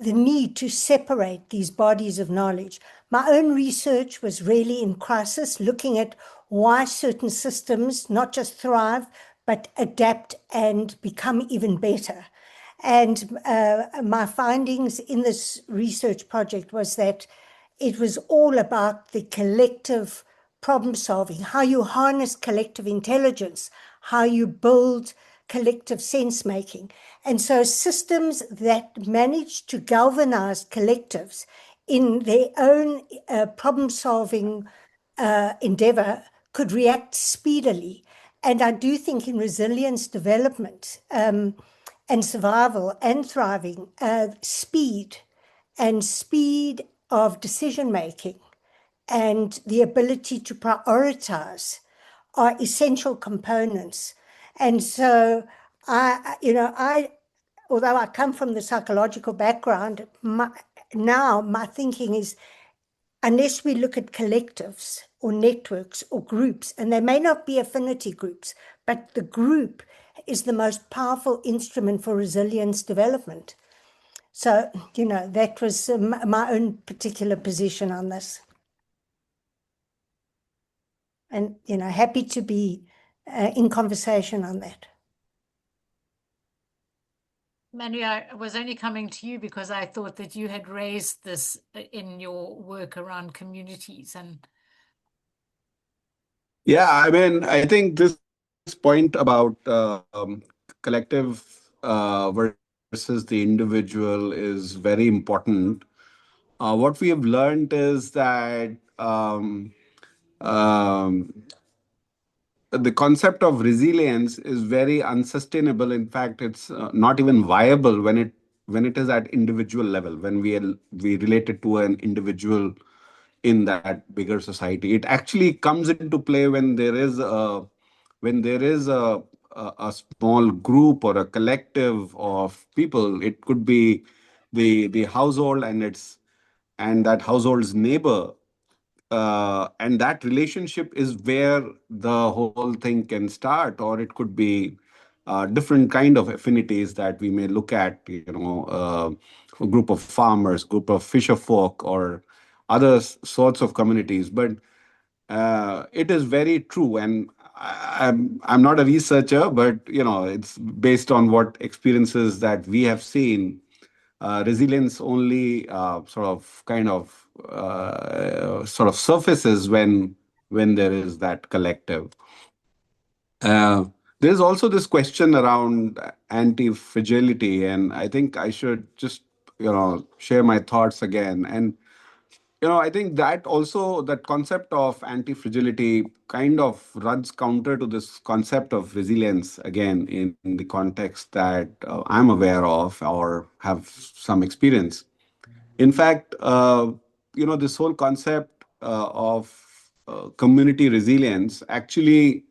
need to separate these bodies of knowledge. My own research was really in crisis, looking at why certain systems not just thrive, but adapt and become even better. And my findings in this research project was that it was all about the collective problem solving, how you harness collective intelligence, how you build collective sense making. And so systems that manage to galvanize collectives in their own problem solving endeavor could react speedily. And I do think in resilience development and survival and thriving, speed of decision making and the ability to prioritize are essential components. And so although I come from the psychological background, my thinking is, unless we look at collectives or networks or groups, and they may not be affinity groups, but the group is the most powerful instrument for resilience development. So, that was my own particular position on this. And, happy to be in conversation on that. Manu, I was only coming to you because I thought that you had raised this in your work around communities and. Yeah, I think this point about collective versus the individual is very important. What we have learned is that the concept of resilience is very unsustainable. In fact, it's not even viable when it when it is at individual level, when we relate it to an individual in that bigger society. It actually comes into play when there is a small group or a collective of people. It could be the household and that household's neighbor, and that relationship is where the whole thing can start. Or it could be different kind of affinities that we may look at, a group of farmers, group of fisher folk, or other sorts of communities. But it is very true, and I'm not a researcher, but it's based on what experiences that we have seen. Resilience only sort of surfaces when there is that collective. Uh, there's also this question around anti-fragility, and I think I should just share my thoughts again. And I think that also, that concept of anti-fragility kind of runs counter to this concept of resilience, again, in the context that I'm aware of or have some experience. In fact, this whole concept of community resilience actually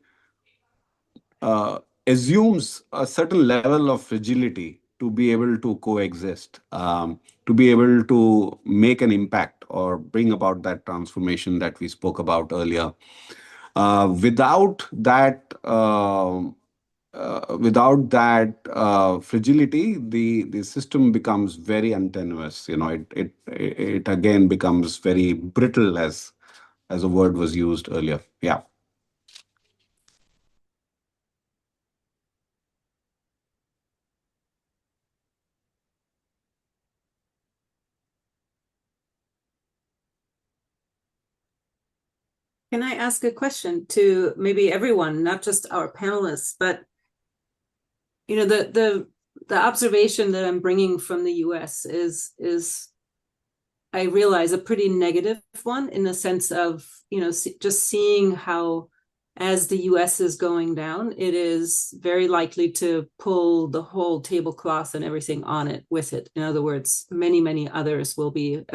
assumes a certain level of fragility to be able to coexist, to be able to make an impact or bring about that transformation that we spoke about earlier. Without that fragility, the system becomes very untenuous. It again becomes very brittle, as a word was used earlier. Yeah. Can I ask a question to maybe everyone, not just our panelists, but the observation that I'm bringing from the US is I realize a pretty negative one, in the sense of just seeing how, as the US is going down, it is very likely to pull the whole tablecloth and everything on it with it. In other words, many others will be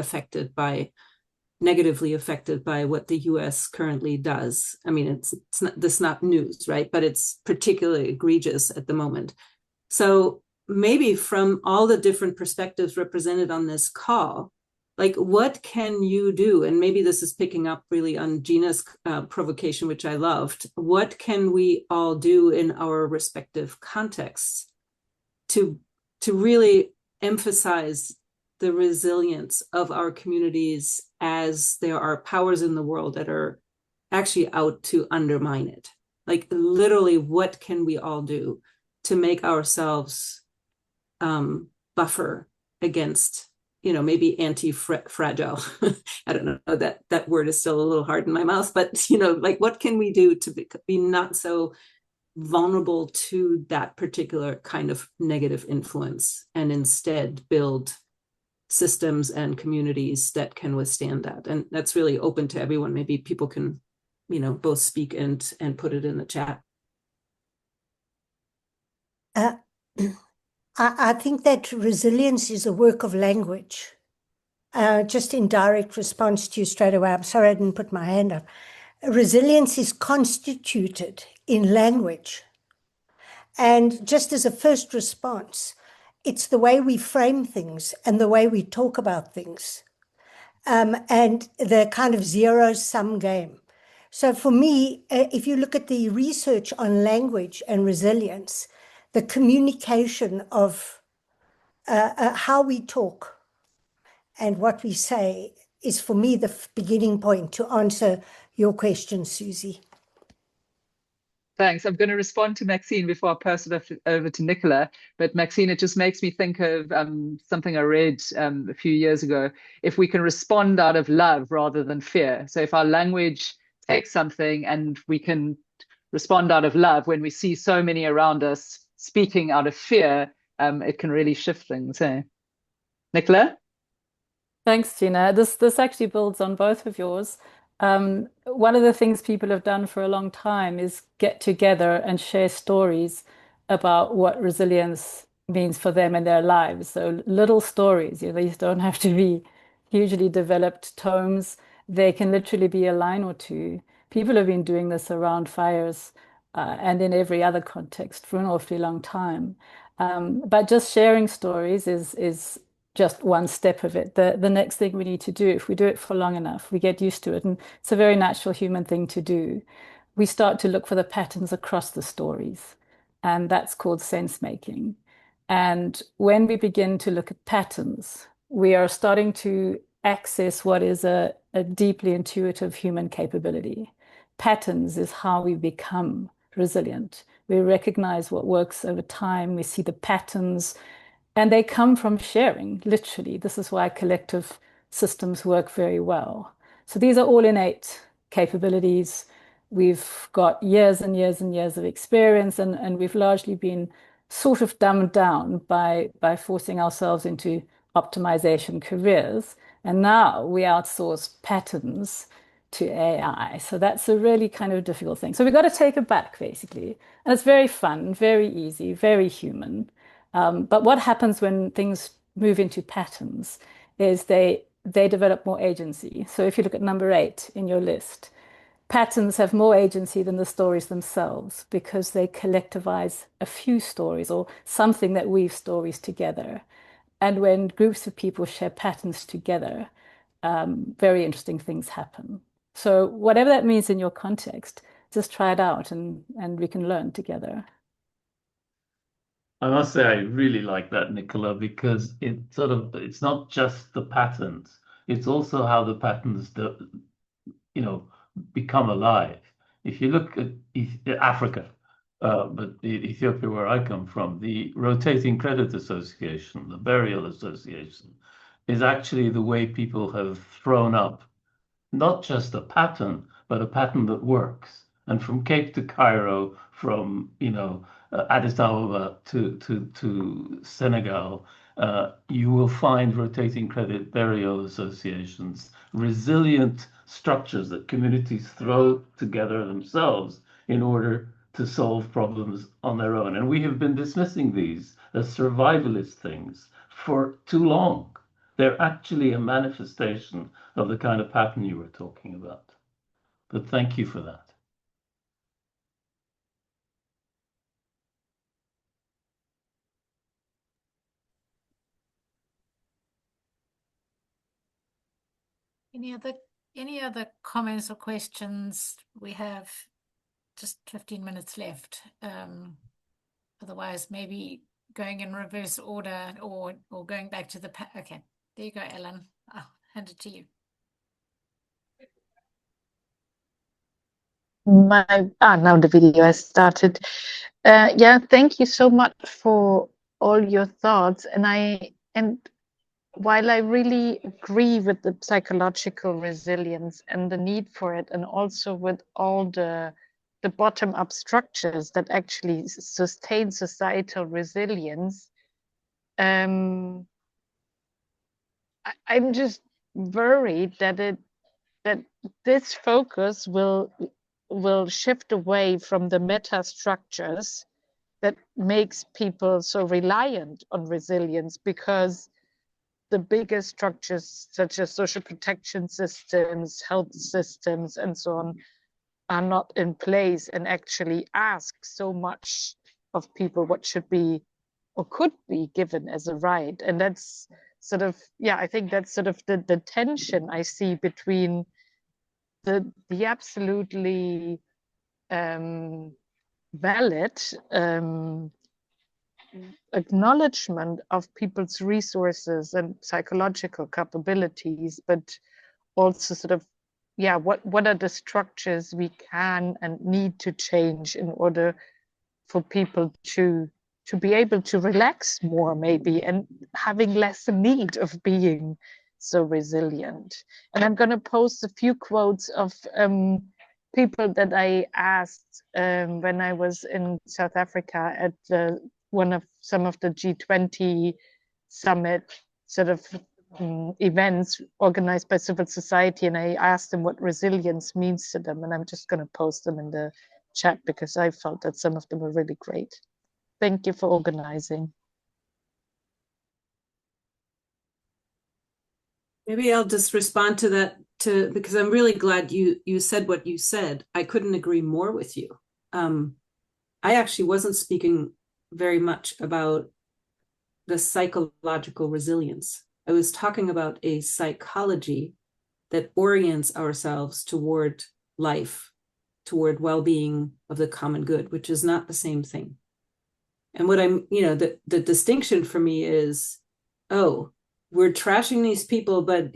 negatively affected by what the US currently does. I mean, it's not news, right? But it's particularly egregious at the moment. So maybe from all the different perspectives represented on this call, like, what can you do? And maybe this is picking up really on Gina's provocation, which I loved. What can we all do in our respective contexts to really emphasize the resilience of our communities, as there are powers in the world that are actually out to undermine it? Like, literally, what can we all do to make ourselves buffer against, maybe anti-fragile? I don't know, that word is still a little hard in my mouth, but like, what can we do to be not so vulnerable to that particular kind of negative influence, and instead build systems and communities that can withstand that? And that's really open to everyone. Maybe people can, both speak and put it in the chat. I think that resilience is a work of language. Just in direct response to you straight away, I'm sorry I didn't put my hand up. Resilience is constituted in language. And just as a first response, it's the way we frame things and the way we talk about things, and the kind of zero-sum game. So for me, if you look at the research on language and resilience, the communication of how we talk and what we say is, for me, the beginning point to answer your question, Susie. Thanks. I'm going to respond to Maxine before I pass it over to Nicola. But Maxine, it just makes me think of something I read a few years ago. If we can respond out of love rather than fear. So if our language takes something and we can respond out of love, when we see so many around us speaking out of fear, it can really shift things. Nicola? Thanks, Gina. This actually builds on both of yours. One of the things people have done for a long time is get together and share stories about what resilience means for them in their lives. So little stories, these don't have to be hugely developed tomes. They can literally be a line or two. People have been doing this around fires and in every other context for an awfully long time. But just sharing stories is just one step of it. The next thing we need to do, if we do it for long enough, we get used to it, and it's a very natural human thing to do. We start to look for the patterns across the stories, and that's called sense making. And when we begin to look at patterns, we are starting to access what is a deeply intuitive human capability. Patterns is how we become resilient. We recognize what works over time. We see the patterns, and they come from sharing, literally. This is why collective systems work very well. So these are all innate capabilities. We've got years and years and years of experience, and we've largely been sort of dumbed down by forcing ourselves into optimization careers. And now we outsource patterns to AI. So that's a really kind of difficult thing. So we've got to take it back, basically. And it's very fun, very easy, very human. But what happens when things move into patterns is they develop more agency. So if you look at number 8 in your list, patterns have more agency than the stories themselves because they collectivize a few stories or something that weaves stories together. And when groups of people share patterns together, very interesting things happen. So whatever that means in your context, just try it out and we can learn together. I must say I really like that, Nicola, because it's not just the patterns, it's also how the patterns become alive. If you look at Africa, but Ethiopia, where I come from, the Rotating Credit Association, the Burial Association, is actually the way people have thrown up not just a pattern, but a pattern that works. And from Cape to Cairo, from Addis Ababa to Senegal, you will find rotating credit burial associations, resilient structures that communities throw together themselves in order to solve problems on their own. And we have been dismissing these as survivalist things for too long. They're actually a manifestation of the kind of pattern you were talking about. But thank you for that. Any other comments or questions? We have just 15 minutes left. Otherwise, maybe going in reverse order or going back to the okay. There you go, Ellen. I'll hand it to you. Now the video has started. Yeah, thank you so much for all your thoughts. And while I really agree with the psychological resilience and the need for it, and also with all the bottom-up structures that actually sustain societal resilience, I'm just worried that this focus will shift away from the meta structures that makes people so reliant on resilience, because the bigger structures such as social protection systems, health systems, and so on are not in place and actually ask so much of people what should be or could be given as a right. And that's sort of, I think that's sort of the tension I see between the absolutely valid acknowledgement of people's resources and psychological capabilities, but also sort of, what are the structures we can and need to change in order for people to be able to relax more, maybe, and having less need of being so resilient. And I'm going to post a few quotes of people that I asked when I was in South Africa at some of the G20 summit sort of events organized by civil society, and I asked them what resilience means to them, and I'm just going to post them in the chat because I felt that some of them were really great. Thank you for organizing. Maybe I'll just respond to that because I'm really glad you said what you said. I couldn't agree more with you. I actually wasn't speaking very much about the psychological resilience. I was talking about a psychology that orients ourselves toward life, toward well-being of the common good, which is not the same thing. And what I'm, the distinction for me is, oh, we're trashing these people, but,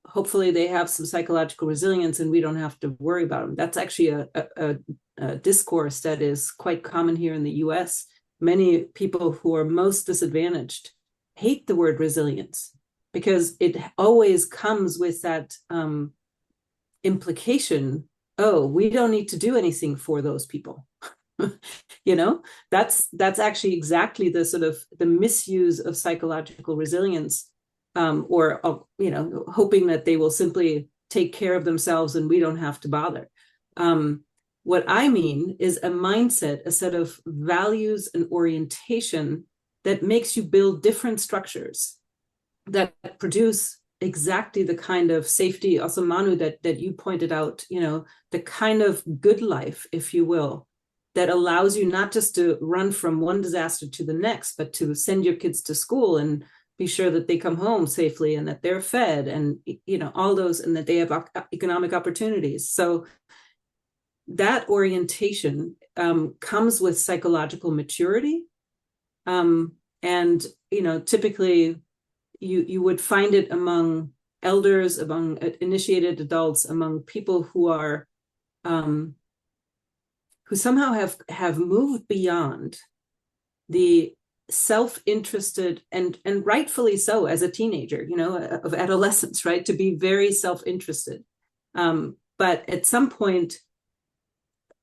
hopefully they have some psychological resilience and we don't have to worry about them. That's actually a discourse that is quite common here in the US. Many people who are most disadvantaged hate the word resilience because it always comes with that implication, oh, we don't need to do anything for those people. That's actually exactly the sort of the misuse of psychological resilience, or hoping that they will simply take care of themselves and we don't have to bother. What I mean is a mindset, a set of values and orientation that makes you build different structures that produce exactly the kind of safety, also Manu, that you pointed out, the kind of good life, if you will, that allows you not just to run from one disaster to the next, but to send your kids to school and be sure that they come home safely and that they're fed and, all those, and that they have economic opportunities. So that orientation comes with psychological maturity. And, typically you would find it among elders, among initiated adults, among people who are, who somehow have moved beyond the self-interested and rightfully so as a teenager, of adolescence, right? To be very self-interested. But at some point,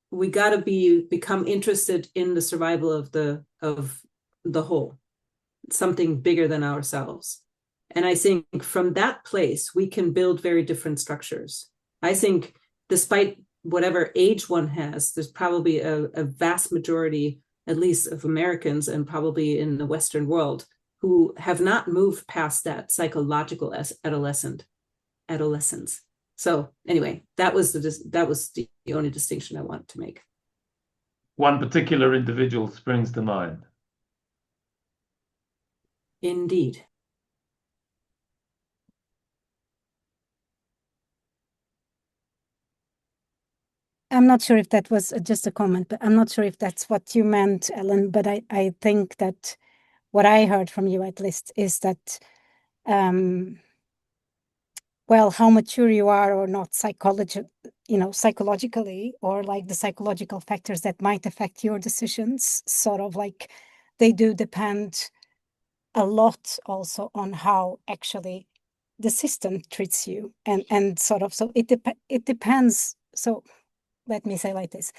we got to become interested in the survival of the whole, something bigger than ourselves. And I think from that place, we can build very different structures. I think despite whatever age one has, there's probably a vast majority, at least of Americans and probably in the Western world, who have not moved past that psychological adolescence. So anyway, that was the only distinction I wanted to make. One particular individual springs to mind. Indeed. I'm not sure if that was just a comment, but I'm not sure if that's what you meant, Ellen. But I think that what I heard from you, at least, is that, well, how mature you are or not psychologically, or like the psychological factors that might affect your decisions, sort of like they do depend a lot also on how actually the system treats you, and sort of, so it depends. So let me say like this.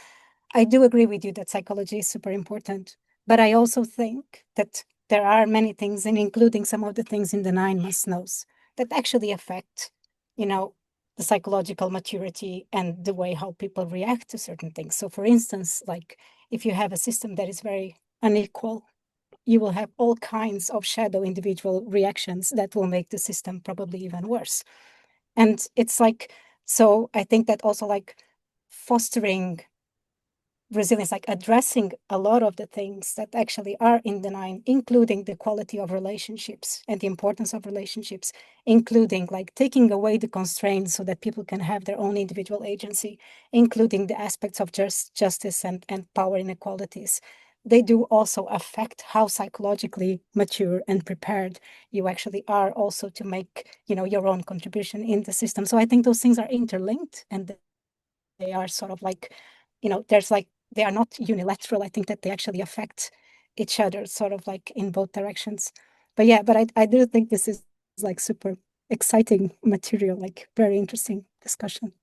I do agree with you that psychology is super important, but I also think that there are many things, and including some of the things in the 9 must-knows, that actually affect, the psychological maturity and the way how people react to certain things. So for instance, like if you have a system that is very unequal, you will have all kinds of shadow individual reactions that will make the system probably even worse. And it's like, so I think that also like fostering resilience, like addressing a lot of the things that actually are in the 9, including the quality of relationships and the importance of relationships, including like taking away the constraints so that people can have their own individual agency, including the aspects of justice and power inequalities. They do also affect how psychologically mature and prepared you actually are also to make, your own contribution in the system. So I think those things are interlinked, and they are sort of like, there's like, they are not unilateral. I think that they actually affect each other sort of like in both directions. But yeah, but I do think this is like super exciting material, like very interesting discussion.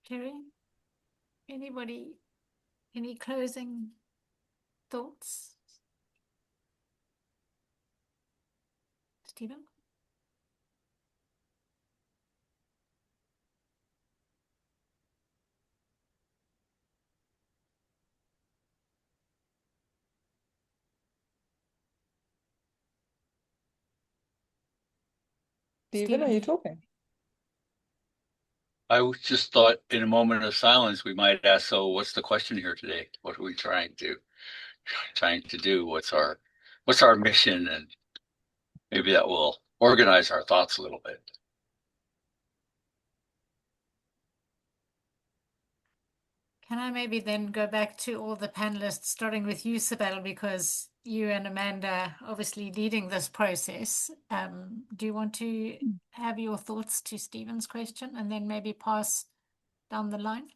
Jerry, anybody, any closing thoughts? Stephen? Stephen, are you talking? I just thought in a moment of silence we might ask, so what's the question here today? What are we trying to do? What's our mission? And maybe that will organize our thoughts a little bit. Can I maybe then go back to all the panelists, starting with you, Sibel, because you and Amanda obviously leading this process. Do you want to have your thoughts to Stephen's question and then maybe pass down the line?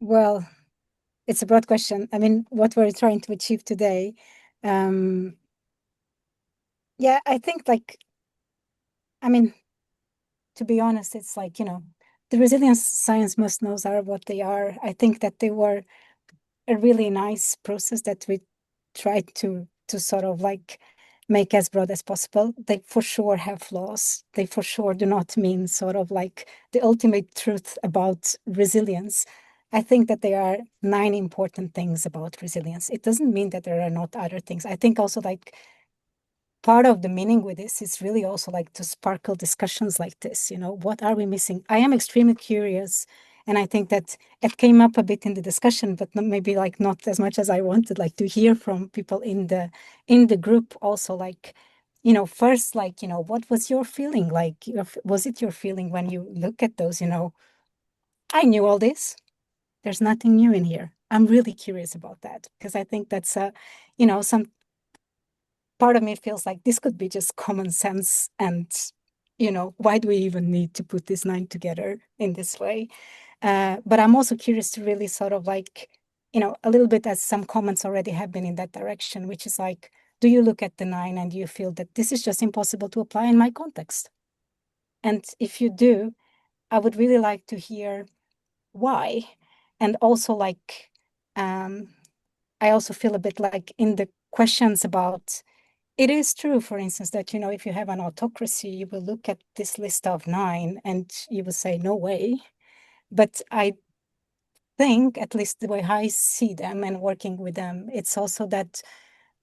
Well, it's a broad question. I mean, what we're trying to achieve today. Yeah, I think I mean, to be honest, it's like, the resilience science must knows are what they are. I think that they were a really nice process that we tried to sort of make as broad as possible. They for sure have flaws. They for sure do not mean sort of like the ultimate truth about resilience. I think that there are 9 important things about resilience. It doesn't mean that there are not other things. I think also part of the meaning with this is really also to sparkle discussions like this. What are we missing? I am extremely curious, and I think that it came up a bit in the discussion, but maybe not as much as I wanted, to hear from people in the group also, first, what was your feeling like? Was it your feeling when you look at those, I knew all this. There's nothing new in here. I'm really curious about that because I think that's some part of me feels like this could be just common sense, and why do we even need to put this 9 together in this way? But I'm also curious to really sort of a little bit, as some comments already have been in that direction, which is do you look at the 9 and you feel that this is just impossible to apply in my context? And if you do, I would really like to hear why. And also I also feel a bit in the questions about, it is true, for instance, that, if you have an autocracy, you will look at this list of 9 and you will say, no way. But I think, at least the way I see them and working with them, it's also that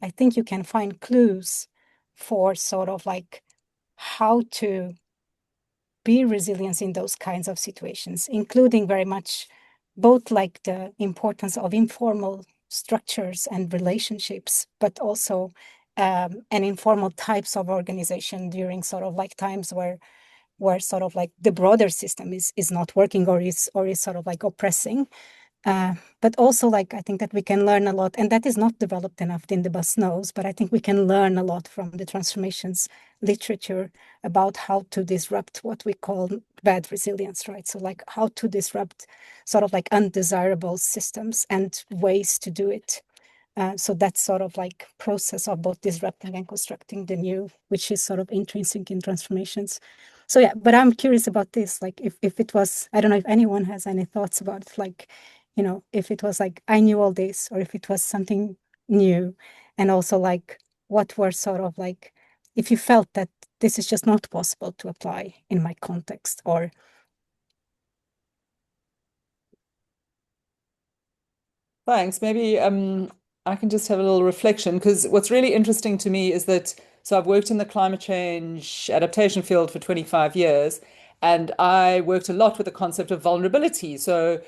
I think you can find clues for sort of how to be resilient in those kinds of situations, including very much both the importance of informal structures and relationships, but also and informal types of organization during sort of times where sort of the broader system is not working or is sort of oppressing. But also I think that we can learn a lot, and that is not developed enough in the bus knows, but I think we can learn a lot from the transformations literature about how to disrupt what we call bad resilience, right? So how to disrupt sort of undesirable systems and ways to do it. So that's sort of process of both disrupting and constructing the new, which is sort of intrinsic in transformations. So yeah, but I'm curious about this, if it was, I don't know if anyone has any thoughts about it, if it was I knew all this, or if it was something new, and also what were sort of if you felt that this is just not possible to apply in my context, or. Thanks. Maybe I can just have a little reflection, because what's really interesting to me is that, so I've worked in the climate change adaptation field for 25 years, and I worked a lot with the concept of vulnerability. So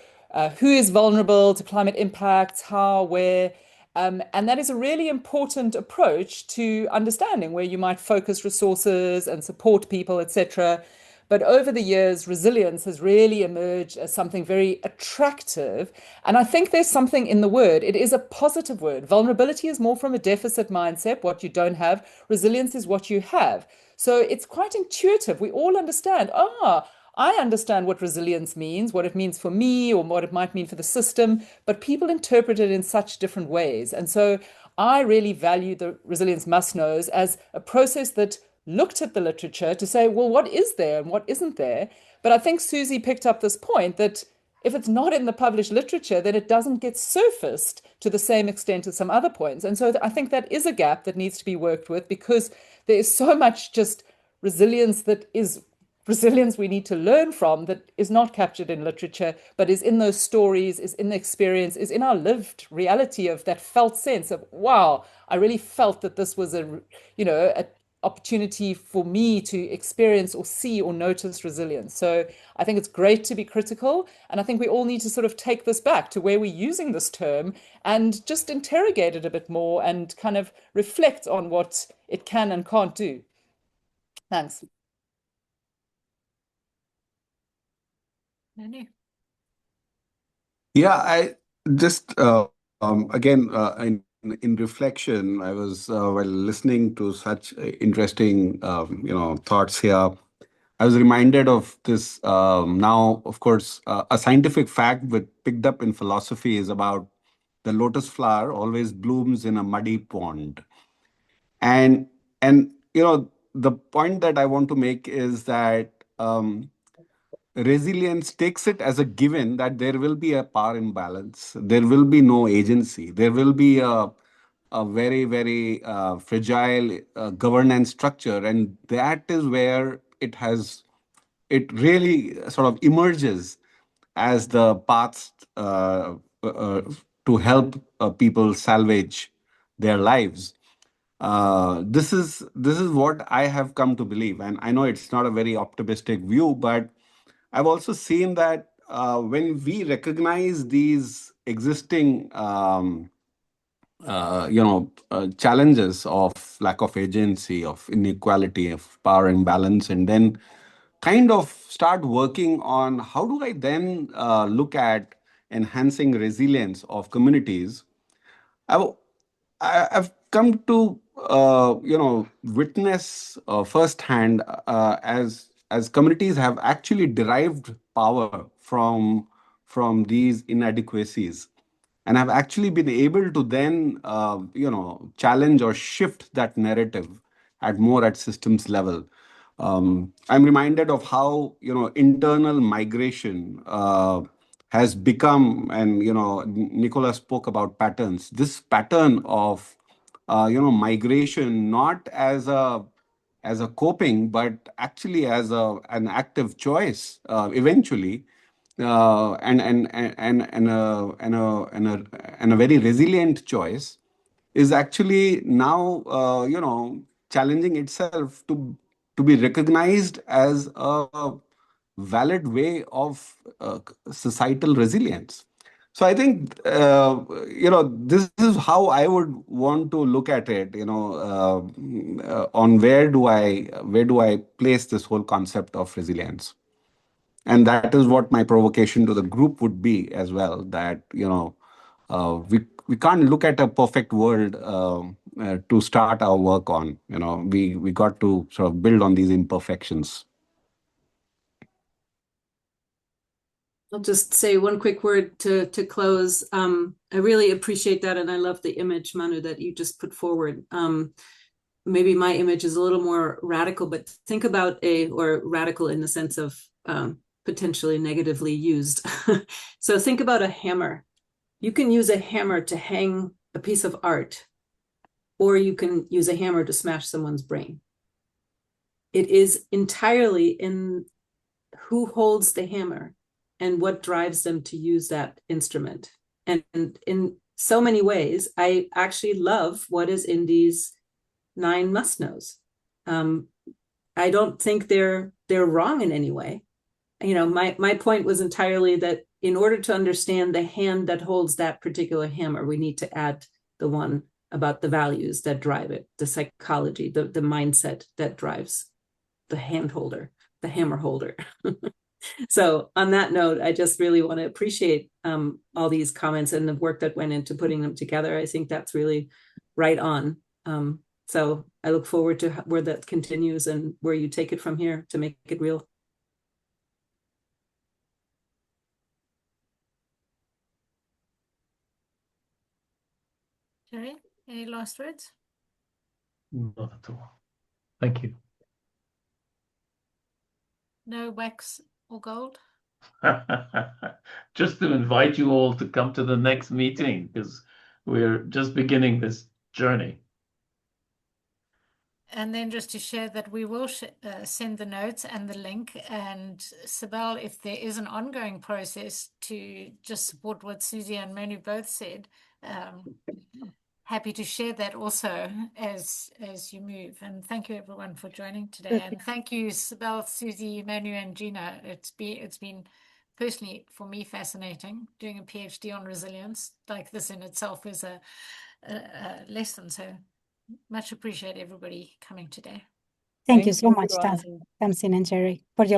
who is vulnerable to climate impacts, how, where, and that is a really important approach to understanding where you might focus resources and support people, etc. But over the years, resilience has really emerged as something very attractive. And I think there's something in the word. It is a positive word. Vulnerability is more from a deficit mindset, what you don't have. Resilience is what you have. So it's quite intuitive. We all understand, I understand what resilience means, what it means for me, or what it might mean for the system, but people interpret it in such different ways. And so I really value the resilience must knows as a process that looked at the literature to say, well, what is there and what isn't there? But I think Susie picked up this point that if it's not in the published literature, then it doesn't get surfaced to the same extent as some other points. And so I think that is a gap that needs to be worked with, because there is so much just resilience that is resilience we need to learn from that is not captured in literature, but is in those stories, is in the experience, is in our lived reality of that felt sense of, wow, I really felt that this was a opportunity for me to experience or see or notice resilience. So I think it's great to be critical. And I think we all need to sort of take this back to where we're using this term and just interrogate it a bit more and kind of reflect on what it can and can't do. Thanks. Manu? Yeah, I just again in reflection, I was while listening to such interesting thoughts here. I was reminded of this now, of course, a scientific fact but picked up in philosophy is about the lotus flower always blooms in a muddy pond. And the point that I want to make is that resilience takes it as a given that there will be a power imbalance, there will be no agency, there will be a very, very fragile governance structure, and that is where it really sort of emerges as the path to help people salvage their lives. This is what I have come to believe, and I know it's not a very optimistic view, but I've also seen that when we recognize these existing challenges of lack of agency, of inequality, of power imbalance, and then kind of start working on how do I then look at enhancing resilience of communities. I've, I've come to witness firsthand as communities have actually derived power from these inadequacies, and have actually been able to then challenge or shift that narrative at systems level. I'm reminded of how internal migration has become, and Nicola spoke about patterns. This pattern of migration not as a coping, but actually as an active choice eventually, and a very resilient choice, is actually now challenging itself to be recognized as a valid way of societal resilience. So I think this is how I would want to look at it. On where do I place this whole concept of resilience, and that is what my provocation to the group would be as well. That we can't look at a perfect world to start our work on. We got to sort of build on these imperfections. I'll just say one quick word to close. I really appreciate that, and I love the image, Manu, that you just put forward. Maybe my image is a little more radical, but think about or radical in the sense of potentially negatively used. So think about a hammer. You can use a hammer to hang a piece of art, or you can use a hammer to smash someone's brain. It is entirely in who holds the hammer and what drives them to use that instrument. And in so many ways, I actually love what is in these 9 must-knows. I don't think they're wrong in any way. My point was entirely that in order to understand the hand that holds that particular hammer, we need to add the one about the values that drive it, the psychology, the mindset that drives the hand holder, the hammer holder. So on that note, I just really want to appreciate all these comments and the work that went into putting them together. I think that's really right on. So I look forward to where that continues and where you take it from here to make it real. Jerry, any last words? Not at all. Thank you. No wax or gold? Just to invite you all to come to the next meeting, because we're just beginning this journey. And then just to share that we will send the notes and the link. And Sibel, if there is an ongoing process to just support what Susie and Manu both said, happy to share that also as you move. And thank you everyone for joining today. And thank you, Sibel, Susie, Manu, and Gina. It's been personally for me fascinating. Doing a PhD on resilience like this in itself is a lesson. So much appreciate everybody coming today. Thank you so you, much, everyone. Tamsin and Jerry, for your